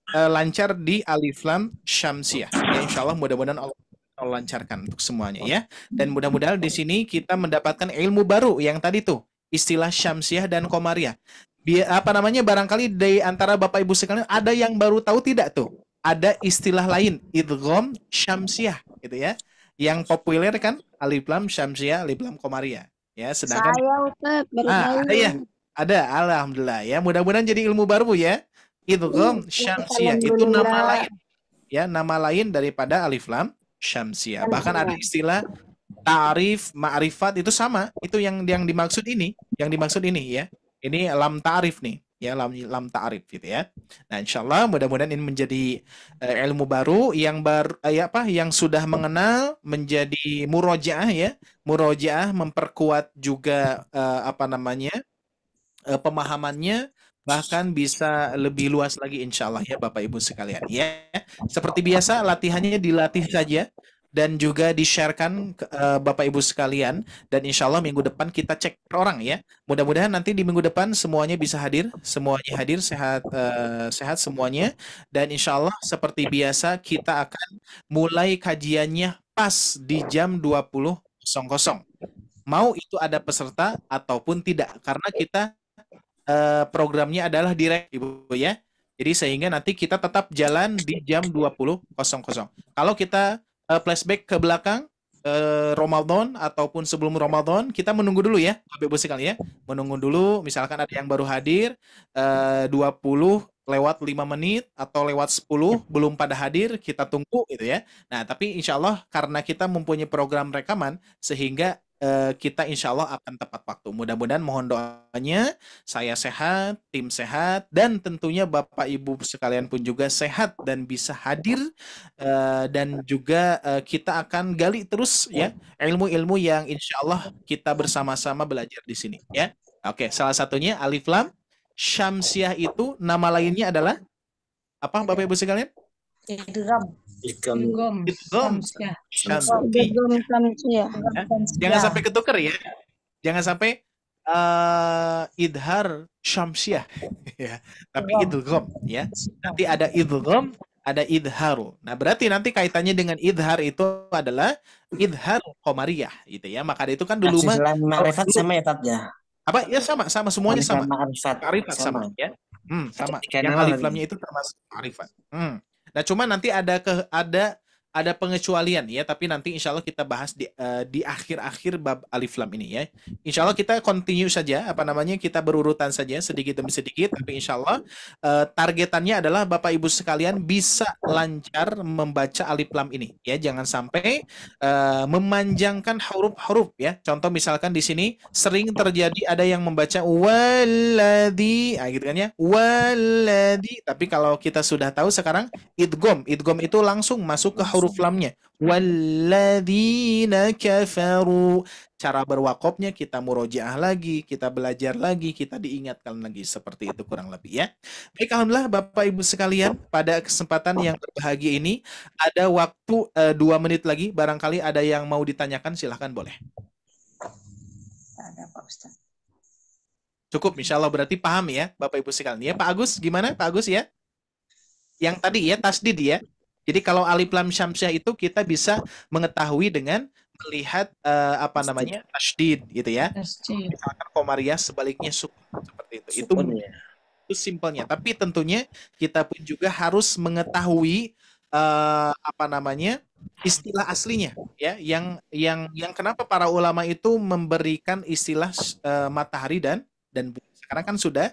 [SPEAKER 2] lancar di Alif Lam Syamsiah. Ya, insya Allah mudah-mudahan Allah lancarkan untuk semuanya ya. Dan mudah-mudahan di sini kita mendapatkan ilmu baru yang tadi tuh, istilah Syamsiah dan Komariah. Barangkali di antara Bapak Ibu sekalian ada yang baru tahu tidak tuh? Ada istilah lain, idgham Syamsiah gitu ya. Yang populer kan Alif Lam Syamsiah, Alif Lam Komariah. Ya, sedangkan
[SPEAKER 5] Saya Ustaz baru tahu.
[SPEAKER 2] ada ya? Ada, alhamdulillah ya. Mudah-mudahan jadi ilmu baru Bu ya. Idgham Syamsiah itu nama lain. Ya, nama lain daripada Alif Lam syamsiah. Bahkan ada istilah ta'rif, ma'rifat itu sama. Itu yang dimaksud ini, ya. Ini lam ta'rif nih, ya, lam ta'rif gitu ya. Nah, insyaallah mudah-mudahan ini menjadi ilmu baru yang sudah mengenal menjadi murojaah ya. Murojaah memperkuat juga pemahamannya, bahkan bisa lebih luas lagi insyaallah ya Bapak Ibu sekalian ya. Seperti biasa latihannya dilatih saja dan juga di-sharekan ke Bapak Ibu sekalian, dan insyaallah minggu depan kita cek per orang ya. Mudah-mudahan nanti di minggu depan semuanya bisa hadir, sehat semuanya, dan insyaallah seperti biasa kita akan mulai kajiannya pas di jam 20.00. Mau itu ada peserta ataupun tidak, karena kita programnya adalah direct Ibu ya. Jadi sehingga nanti kita tetap jalan di jam 20.00. Kalau kita flashback ke belakang Ramadan ataupun sebelum Ramadan, kita menunggu dulu ya Bapak Ibu sekalian ya. Menunggu dulu, misalkan ada yang baru hadir 20 lewat 5 menit atau lewat 10 belum pada hadir, kita tunggu gitu ya. Nah, tapi insya Allah karena kita mempunyai program rekaman sehingga kita insya Allah akan tepat waktu. Mudah-mudahan mohon doanya saya sehat, tim sehat, dan tentunya Bapak Ibu sekalian pun juga sehat dan bisa hadir, dan juga kita akan gali terus ya ilmu-ilmu yang insya Allah kita bersama-sama belajar di sini ya. Oke, salah satunya alif lam syamsiah itu nama lainnya adalah apa Bapak Ibu sekalian?
[SPEAKER 6] Idgham.
[SPEAKER 4] Idgham
[SPEAKER 2] Idgham
[SPEAKER 4] syamsiah.
[SPEAKER 2] syamsiah.
[SPEAKER 5] Idgham syamsiah.
[SPEAKER 2] Ya. Jangan sampai ketuker ya. Jangan sampai idhar syamsiah ya. Tapi idgham ya. Nanti ada idgham, ada idharu. Nah, berarti nanti kaitannya dengan idhar itu adalah idhar qamariyah gitu ya. Maka itu kan dulu mah
[SPEAKER 3] Alif lam ma'rifat sama ya Tat ya.
[SPEAKER 2] apa ya, sama semuanya
[SPEAKER 3] Alif lam
[SPEAKER 2] sama.
[SPEAKER 3] ma'rifat
[SPEAKER 2] Ma'rifat sama
[SPEAKER 3] sama.
[SPEAKER 2] ya. Sama.
[SPEAKER 3] Tiga
[SPEAKER 2] Yang
[SPEAKER 3] nama
[SPEAKER 2] alif
[SPEAKER 3] lagi.
[SPEAKER 2] lamnya itu termasuk ma'rifat. Nah, cuma nanti ada pengecualian ya, tapi nanti insya Allah kita bahas di akhir-akhir bab alif lam ini ya. Insya Allah kita continue saja, kita berurutan saja sedikit demi sedikit, tapi insya Allah targetannya adalah Bapak Ibu sekalian bisa lancar membaca alif lam ini ya. Jangan sampai memanjangkan huruf-huruf ya. Contoh misalkan di sini sering terjadi ada yang membaca waladhi, gitu kan ya, waladhi. Tapi kalau kita sudah tahu sekarang idgham itu langsung masuk ke huruf lamnya. Walladzina kafaru. Cara berwakofnya kita murojaah lagi, kita belajar lagi, kita diingatkan lagi, seperti itu kurang lebih ya. Baik, alhamdulillah Bapak Ibu sekalian, pada kesempatan yang berbahagia ini ada waktu 2 menit lagi, barangkali ada yang mau ditanyakan silahkan boleh.
[SPEAKER 6] Ada Pak Ustaz.
[SPEAKER 2] Cukup insya Allah, berarti paham ya Bapak Ibu sekalian ya. Pak Agus gimana Pak Agus ya? Yang tadi ya tasdid ya. Jadi kalau alif lam syamsiah itu kita bisa mengetahui dengan melihat tasdid gitu ya.
[SPEAKER 4] Tasdid.
[SPEAKER 2] Misalkan qamariyah sebaliknya sukun, seperti itu.
[SPEAKER 3] Sukun ya.
[SPEAKER 2] Itu simpelnya. Tapi tentunya kita pun juga harus mengetahui istilah aslinya ya. Yang kenapa para ulama itu memberikan istilah matahari dan bulan. Sekarang kan sudah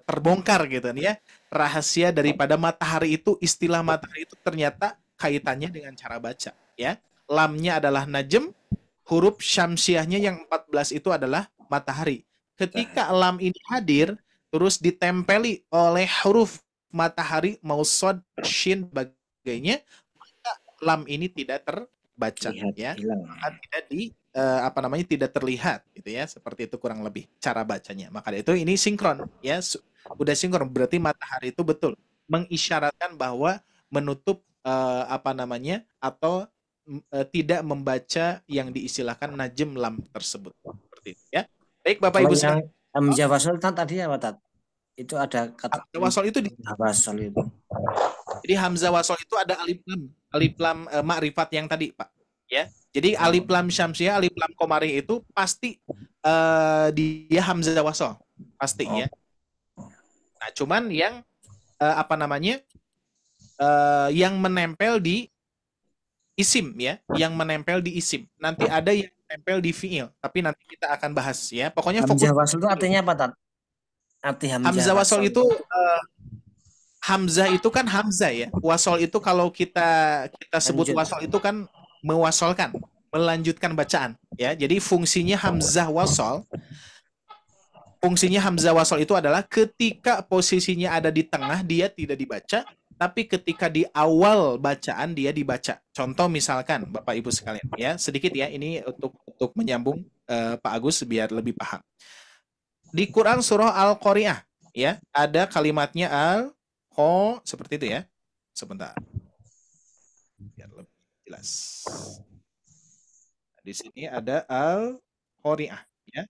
[SPEAKER 2] terbongkar gitu ya. Rahasia daripada matahari itu, istilah matahari itu ternyata kaitannya dengan cara baca ya. Lamnya adalah najm, huruf syamsiahnya yang 14 itu adalah matahari. Ketika lam ini hadir terus ditempeli oleh huruf matahari mau shad, shin bagainya, maka lam ini tidak terbaca ya. Maka tidak terlihat gitu ya. Seperti itu kurang lebih cara bacanya. Maka itu ini sinkron ya. Udah sinkron, berarti matahari itu betul mengisyaratkan bahwa menutup atau tidak membaca yang diistilahkan najm lam tersebut, seperti itu ya. Baik Bapak Ibu sekalian.
[SPEAKER 3] Hamzah wasol tadi apa Tat? Itu ada kata
[SPEAKER 2] Hamzah wasol itu
[SPEAKER 3] wasol itu.
[SPEAKER 2] Jadi hamzah wasol itu ada alif lam ma'rifat yang tadi Pak ya. Jadi alif lam syamsiah, alif lam qamariyah itu pasti dia hamzah wasol pasti ya. Nah, cuman yang yang menempel di isim ya, yang menempel di isim. Nanti ada yang menempel di fiil, tapi nanti kita akan bahas ya. Pokoknya fokus.
[SPEAKER 3] Hamzah wasol itu artinya apa Tat? Arti
[SPEAKER 2] Hamzah wasol itu Hamzah itu kan hamzah ya. Wasol itu kalau kita sebut
[SPEAKER 3] Lanjut.
[SPEAKER 2] wasol itu kan mewasolkan, melanjutkan bacaan ya. Jadi fungsinya hamzah wasol itu adalah ketika posisinya ada di tengah dia tidak dibaca, tapi ketika di awal bacaan dia dibaca. Contoh misalkan Bapak Ibu sekalian ya, sedikit ya ini untuk menyambung Pak Agus biar lebih paham. Di Quran surah Al-Qari'ah ya, ada kalimatnya seperti itu ya. Sebentar. Biar lebih jelas. Di sini ada Al-Qari'ah ya.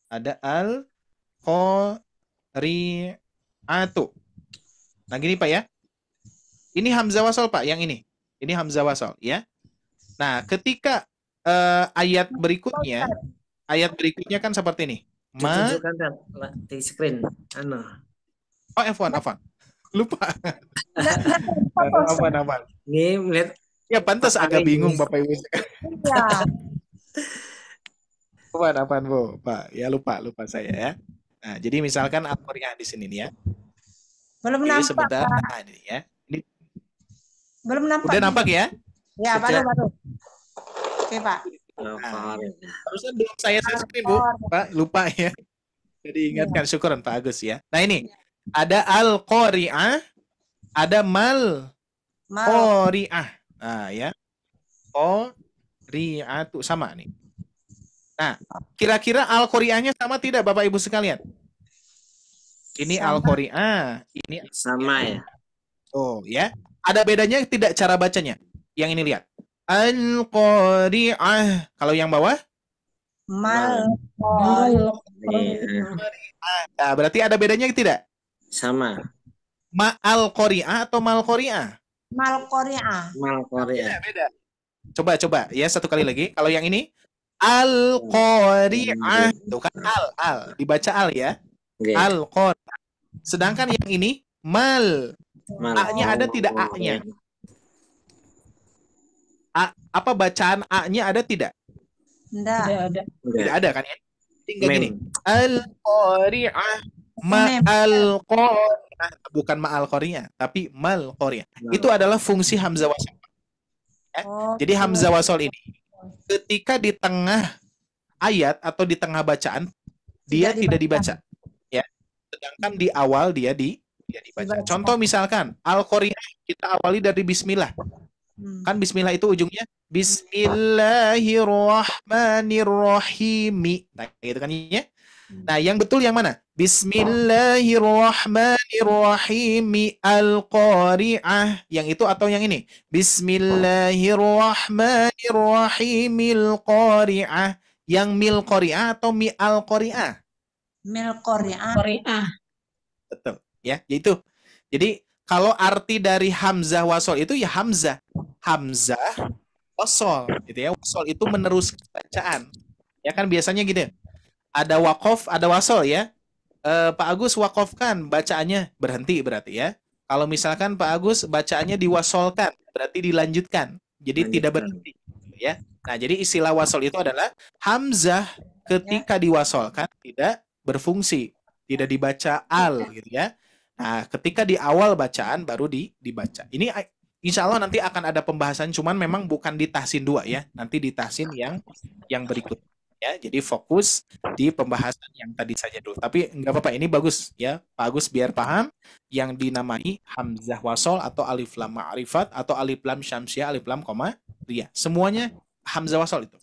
[SPEAKER 2] Ada Al-Qari'atu. Nah, gini Pak ya. Ini hamzah wasal Pak, yang ini. Ini hamzah wasal ya. Nah, ketika ayat berikutnya kan seperti ini.
[SPEAKER 3] Ditunjukkan kan di screen.
[SPEAKER 2] F1. Lupa. Apa?
[SPEAKER 3] Ini melihat
[SPEAKER 2] Ya pantas agak bingung Bapak Ibu.
[SPEAKER 6] Ya.
[SPEAKER 2] Apaan Bu? Pak, ya lupa saya ya. Nah, jadi misalkan Al-Qari'ah di sini nih ya.
[SPEAKER 6] Belum
[SPEAKER 2] Ini
[SPEAKER 6] nampak.
[SPEAKER 2] sebentar.
[SPEAKER 6] Pak.
[SPEAKER 2] Nah, ini ya. Ini
[SPEAKER 6] Belum nampak.
[SPEAKER 2] udah nampak ya?
[SPEAKER 6] Ya,
[SPEAKER 3] Sudah.
[SPEAKER 6] baru. Oke, Pak.
[SPEAKER 2] Barusan belum saya screen Bu. Pak, lupa ya. Jadi ingatkan, syukuran Pak Agus ya. Nah, ini ada Al-Qari'ah, ada Qari'ah. Nah, ya. Qari'atu sama nih. Nah, kira-kira Al-Qari'ahnya sama tidak Bapak Ibu sekalian? Ini
[SPEAKER 6] Sama.
[SPEAKER 2] Al-Qari'ah, ini
[SPEAKER 3] sama ya.
[SPEAKER 2] oh ya. Ada bedanya tidak cara bacanya? Yang ini lihat. Al-Qari'ah. Kalau yang bawah? Nah, berarti ada bedanya tidak?
[SPEAKER 3] Sama.
[SPEAKER 2] Ma'al-Qari'ah atau Mal-Qari'ah?
[SPEAKER 6] Mal-Qari'ah.
[SPEAKER 2] Beda. Coba ya satu kali lagi. Kalau yang ini Al-Qari'ah. Tuh kan al. Dibaca al ya. Al-Qari'ah. Sedangkan yang ini A-nya ada tidak A-nya? Apa bacaan A-nya ada tidak?
[SPEAKER 6] Enggak.
[SPEAKER 2] Tidak ada kan ya? Tinggal gini. Al-Qari'ah. Ma'al-Qari'ah. Bukan Ma'al-Qari'ah, tapi Mal-Qari'ah. Itu adalah fungsi hamzah wasal. Ya? Jadi hamzah wasal ini ketika di tengah ayat atau di tengah bacaan dia tidak dibaca. Ya. Sedangkan di awal dia dibaca. Contoh misalkan Al-Qari'ah kita awali dari bismillah. Kan bismillah itu ujungnya Bismillahirrahmanirrahim. Nah, gitu kan ya. Nah, yang betul yang mana? Bismillahirrahmanirrahim Al-Qari'ah. Yang itu atau yang ini? Bismillahirrahmanirrahim Al-Qari'ah. Yang mil Qari'ah atau mi Al-Qari'ah?
[SPEAKER 6] Mil Qari'ah.
[SPEAKER 2] Betul. Ya, yaitu. Jadi kalau arti dari hamzah wasol itu ya hamzah wasol gitu ya. Wasol itu meneruskan bacaan. Ya kan biasanya gitu. Ada wakof, ada wasol ya. Pak Agus wakofkan, bacaannya berhenti berarti ya. Kalau misalkan Pak Agus bacaannya diwasolkan, berarti dilanjutkan. Jadi tidak berhenti ya. Nah, jadi istilah wasol itu adalah hamzah ketika diwasolkan tidak berfungsi, tidak dibaca al gitu ya. Nah, ketika di awal bacaan baru dibaca. Ini insya Allah nanti akan ada pembahasan, cuman memang bukan di tahsin 2 ya. Nanti di tahsin yang berikut. Ya, jadi fokus di pembahasan yang tadi saja dulu. Tapi nggak apa-apa, ini bagus ya. Pak Agus biar paham yang dinamai hamzah wasol atau alif lam ma'rifat atau alif lam syamsiah, alif lam qamariyah. Semuanya hamzah wasol itu.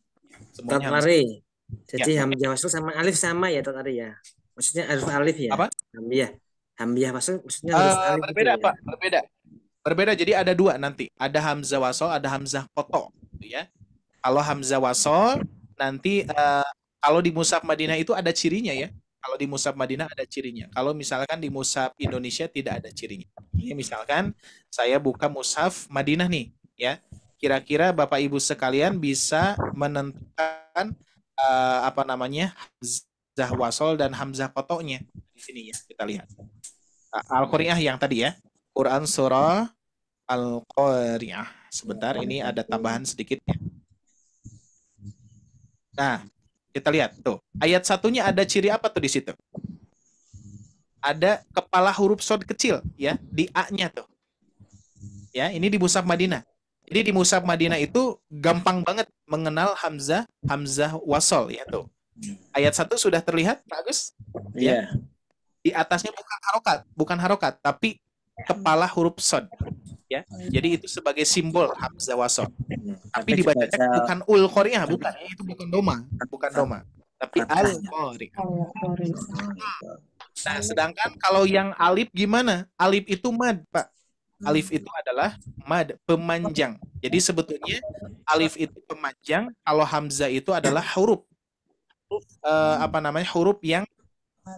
[SPEAKER 2] Semuanya
[SPEAKER 3] Ari. Jadi hamzah wasol sama alif sama ya Tat Ari ya. Maksudnya alif ya.
[SPEAKER 2] Apa?
[SPEAKER 3] Hamzah maksudnya harus alif.
[SPEAKER 2] Berbeda Pak, berbeda. Jadi ada dua nanti. Ada hamzah wasol, ada hamzah koto gitu ya. Kalau hamzah wasol nanti kalau di mushaf Madinah itu ada cirinya ya. Kalau di mushaf Madinah ada cirinya. Kalau misalkan di mushaf Indonesia tidak ada cirinya. Ini misalkan saya buka mushaf Madinah nih ya. Kira-kira Bapak Ibu sekalian bisa menentukan hamzah wasol dan hamzah kotonya di sini ya. Kita lihat. Al-Qari'ah yang tadi ya. Quran surah Al-Qari'ah. Sebentar, ini ada tambahan sedikit ya. Nah, kita lihat tuh. Ayat 1-nya ada ciri apa tuh di situ? ada kepala huruf shad kecil ya di A-nya tuh. Ya, ini di Mushaf Madinah. Jadi di Mushaf Madinah itu gampang banget mengenal hamzah wasol ya tuh. Ayat 1 sudah terlihat, Pak Agus? Ya.
[SPEAKER 3] Iya.
[SPEAKER 2] Di atasnya bukan harokat, tapi kepala huruf shad. Ya. Jadi itu sebagai simbol hamzah wasol. Tapi dibacanya bukan ul qari'ah, bukan. Itu bukan doma. Tapi al qari'ah. Nah, sedangkan kalau yang alif gimana? Alif itu mad, Pak. Alif itu adalah mad, pemanjang. Jadi sebetulnya alif itu pemanjang, kalau hamzah itu adalah huruf huruf yang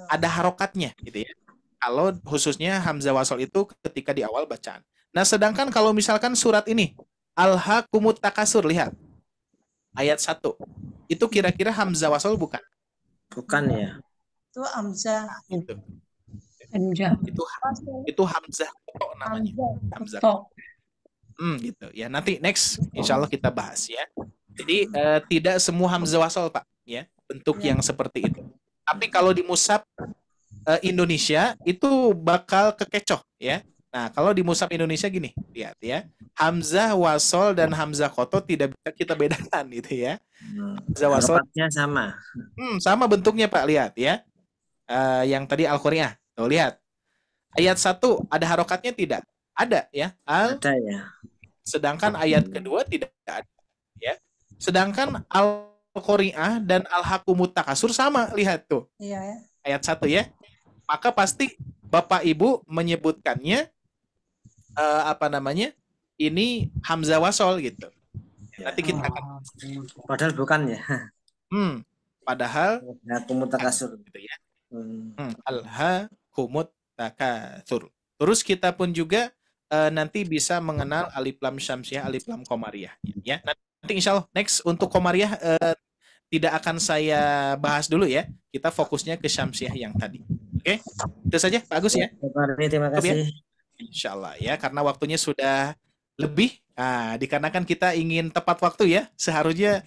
[SPEAKER 2] ada harokatnya gitu ya. Kalau khususnya hamzah wasol itu ketika di awal bacaan. Nah, sedangkan kalau misalkan surat ini Alhaakumut Takasur, lihat ayat 1. Itu kira-kira hamzah wasol bukan?
[SPEAKER 3] Bukan ya.
[SPEAKER 6] Itu hamzah.
[SPEAKER 2] Itu.
[SPEAKER 4] Hamzah.
[SPEAKER 2] Itu hamzah kotok namanya. Hamzah
[SPEAKER 4] Tok.
[SPEAKER 2] gitu ya. Nanti next insya Allah kita bahas ya. Jadi tidak semua hamzah wasol, Pak, ya, bentuk yang seperti itu. Tapi kalau di mushaf Indonesia itu bakal kekecoh ya. Nah, kalau di mushaf Indonesia gini, lihat ya. Hamzah wasol dan hamzah koto tidak bisa kita bedakan gitu ya. Hamzah wasol
[SPEAKER 3] Harokatnya sama.
[SPEAKER 2] sama bentuknya, Pak, lihat ya. Yang tadi Al-Qari'ah. Tuh lihat. Ayat 1 ada harokatnya tidak? Ada ya.
[SPEAKER 3] Ada ya.
[SPEAKER 2] Sedangkan ayat kedua tidak ada ya. Sedangkan Al-Qari'ah dan Alhaakumut Takasur sama, lihat tuh.
[SPEAKER 6] Iya ya.
[SPEAKER 2] Ayat 1 ya. Maka pasti Bapak Ibu menyebutkannya ini hamzah wasol gitu. Nanti kita akan
[SPEAKER 3] Padahal bukan ya.
[SPEAKER 2] Padahal
[SPEAKER 3] Alhaakumut Takasur
[SPEAKER 2] gitu ya. Alhaakumut Takasur. Terus kita pun juga nanti bisa mengenal alif lam syamsiah, alif lam qamariyah ya. Nanti insya Allah next untuk qamariyah tidak akan saya bahas dulu ya. Kita fokusnya ke syamsiah yang tadi. Oke? Itu saja Pak Agus ya.
[SPEAKER 3] Terima kasih.
[SPEAKER 2] Insya Allah ya, karena waktunya sudah lebih. Nah, dikarenakan kita ingin tepat waktu ya, seharusnya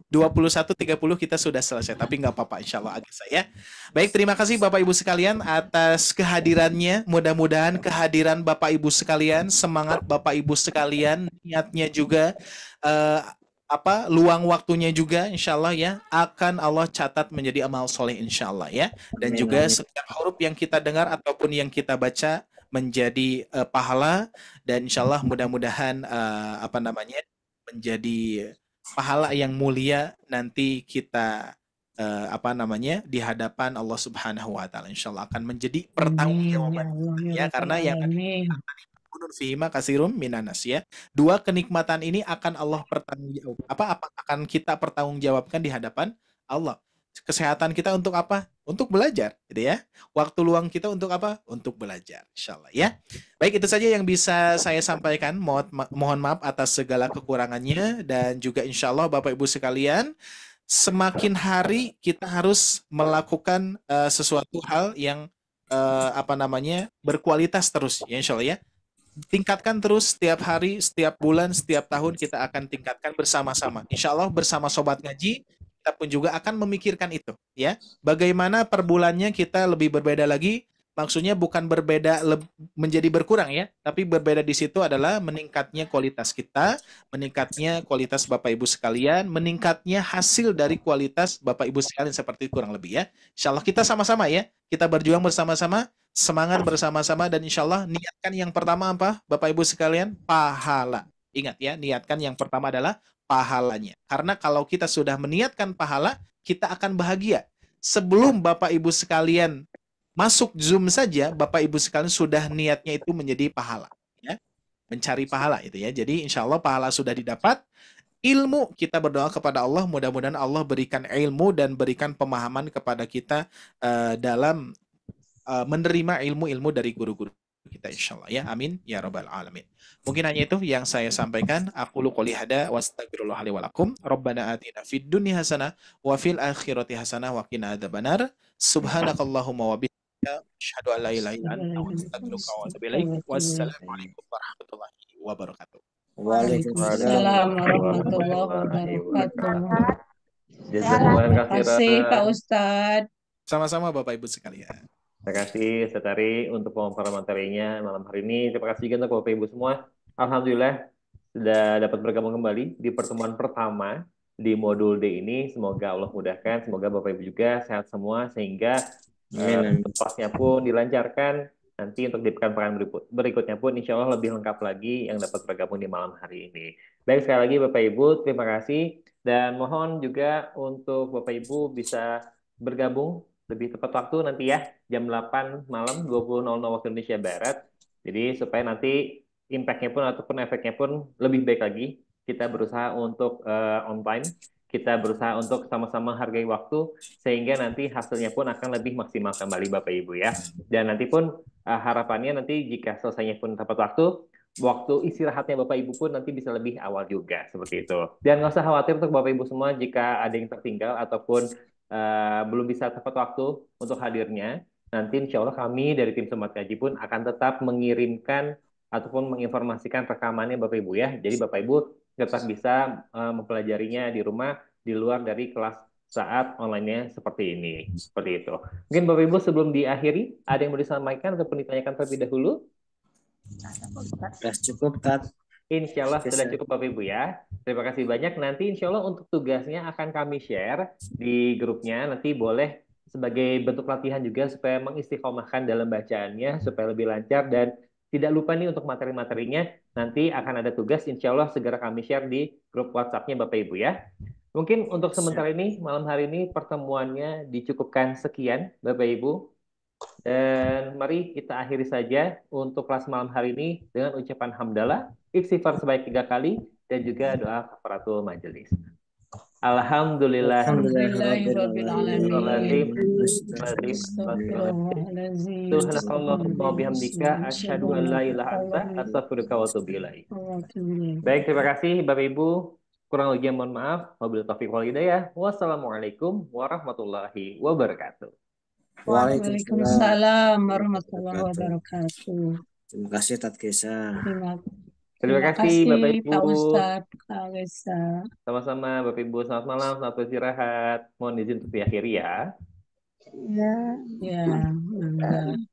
[SPEAKER 2] 21.30 kita sudah selesai, tapi nggak apa-apa, insya Allah agak saya. Baik, terima kasih Bapak Ibu sekalian atas kehadirannya. Mudah-mudahan kehadiran Bapak Ibu sekalian, semangat Bapak Ibu sekalian, niatnya juga, luang waktunya juga, insya Allah ya, akan Allah catat menjadi amal soleh insya Allah ya. Dan juga setiap huruf yang kita dengar ataupun yang kita baca menjadi pahala, dan insya Allah mudah-mudahan menjadi pahala yang mulia nanti kita di hadapan Allah Subhanahu wa taala. Insya Allah akan menjadi pertanggungjawaban ya, karena yang fihima kasirum minanas ya. Dua kenikmatan ini akan Allah akan kita pertanggungjawabkan di hadapan Allah. Kesehatan kita untuk apa? Untuk belajar, gitu ya. Waktu luang kita untuk apa? Untuk belajar, insyaallah ya. Baik, itu saja yang bisa saya sampaikan. Mohon maaf atas segala kekurangannya, dan juga insyaallah Bapak Ibu sekalian, semakin hari kita harus melakukan sesuatu hal yang berkualitas terus, ya insyaallah ya. Tingkatkan terus setiap hari, setiap bulan, setiap tahun kita akan tingkatkan bersama-sama. Insyaallah bersama Sobat Ngaji kita pun juga akan memikirkan itu ya. Bagaimana per bulannya kita lebih berbeda lagi. Maksudnya bukan berbeda menjadi berkurang ya, tapi berbeda di situ adalah meningkatnya kualitas kita, meningkatnya kualitas Bapak Ibu sekalian, meningkatnya hasil dari kualitas Bapak Ibu sekalian, seperti kurang lebih ya. Insyaallah kita sama-sama ya. Kita berjuang bersama-sama, semangat bersama-sama, dan insyaallah niatkan yang pertama apa Bapak Ibu sekalian? Pahala. Ingat ya, niatkan yang pertama adalah pahalanya. Karena kalau kita sudah meniatkan pahala, kita akan bahagia. Sebelum Bapak Ibu sekalian masuk Zoom saja, Bapak Ibu sekalian sudah niatnya itu menjadi pahala ya. Mencari pahala itu ya. Jadi insya Allah pahala sudah didapat. Ilmu, kita berdoa kepada Allah, mudah-mudahan Allah berikan ilmu dan berikan pemahaman kepada kita dalam menerima ilmu-ilmu dari guru-guru kita insyaallah ya. Amin ya rabbal alamin. Mungkin hanya itu yang saya sampaikan. Aqulu qouli hada wa astaghfirullah li wa lakum. Rabbana atina fid dunya hasanah wa fil akhirati hasanah wa qina adzabannar. Subhanakallahumma wa bihamdika asyhadu an la ilaha illa anta astaghfiruka wa atubu ilaik. Wassalamualaikum warahmatullahi wabarakatuh.
[SPEAKER 4] Waalaikumsalam warahmatullahi wabarakatuh.
[SPEAKER 1] Jazakumullah
[SPEAKER 4] Terima kasih Pak Ustadz.
[SPEAKER 2] Sama-sama Bapak Ibu sekalian.
[SPEAKER 1] Terima kasih Ustaz Ari untuk pemaparan materinya malam hari ini. Terima kasih juga untuk Bapak Ibu semua. Alhamdulillah sudah dapat bergabung kembali di pertemuan pertama di modul D ini. Semoga Allah mudahkan, semoga Bapak Ibu juga sehat semua sehingga
[SPEAKER 3] Amin.
[SPEAKER 1] kelasnya pun dilancarkan. Nanti untuk di pekan-pekan berikutnya pun insya Allah lebih lengkap lagi yang dapat bergabung di malam hari ini. Baik, sekali lagi Bapak Ibu, terima kasih. Dan mohon juga untuk Bapak Ibu bisa bergabung lebih tepat waktu nanti ya, jam 8 malam 20.00 waktu Indonesia Barat. Jadi supaya nanti impact-nya pun ataupun efeknya pun lebih baik lagi. Kita berusaha untuk on time, kita berusaha untuk sama-sama hargai waktu, sehingga nanti hasilnya pun akan lebih maksimal kembali Bapak Ibu ya. Dan nanti pun harapannya nanti jika selesainya pun tepat waktu istirahatnya Bapak Ibu pun nanti bisa lebih awal juga, seperti itu. Dan nggak usah khawatir untuk Bapak Ibu semua jika ada yang tertinggal ataupun belum bisa tepat waktu untuk hadirnya. Nanti insya Allah kami dari tim Semat Kaji pun akan tetap mengirimkan ataupun menginformasikan rekamannya Bapak Ibu ya. Jadi Bapak Ibu tetap bisa mempelajarinya di rumah di luar dari kelas saat online-nya seperti ini. Seperti itu. Mungkin Bapak Ibu sebelum diakhiri, ada yang mau disampaikan ataupun ditanyakan terlebih dahulu?
[SPEAKER 3] Sudah cukup, Tat.
[SPEAKER 1] Insya Allah sudah
[SPEAKER 3] Bisa.
[SPEAKER 1] cukup Bapak Ibu ya. Terima kasih banyak. Nanti insya Allah untuk tugasnya akan kami share di grupnya. Nanti boleh sebagai bentuk latihan juga supaya mengistiqomahkan dalam bacaannya, supaya lebih lancar. Dan tidak lupa nih untuk materi-materinya, nanti akan ada tugas insya Allah segera kami share di grup WhatsApp-nya Bapak Ibu ya. Mungkin untuk sementara ini, malam hari ini pertemuannya dicukupkan sekian Bapak Ibu. Dan mari kita akhiri saja untuk kelas malam hari ini dengan ucapan hamdalah, istighfar sebanyak 3 kali, dan juga doa kafaratul majelis. Alhamdulillah.
[SPEAKER 4] Alhamdulillahirrabbilalamin.
[SPEAKER 1] Astagfirullahaladzim. Subhanakallahumma bihamdika asyhadu an la ilaha anta astaghfiruka wa atubu ilaik. Baik, terima kasih Bapak Ibu. Kurang lebihnya mohon maaf. Wabillahi taufiq wal hidayah. Wassalamualaikum warahmatullahi wabarakatuh.
[SPEAKER 4] Waalaikumsalam warahmatullahi wabarakatuh.
[SPEAKER 3] Terima kasih, Tat Kesa.
[SPEAKER 1] Terima kasih Bapak Ibu.
[SPEAKER 4] Pak Ustadz, Kak Reza.
[SPEAKER 1] Sama-sama Bapak Ibu. Selamat malam, selamat beristirahat. Mohon izin untuk diakhiri ya.
[SPEAKER 5] Ya.
[SPEAKER 4] Ya, enggak.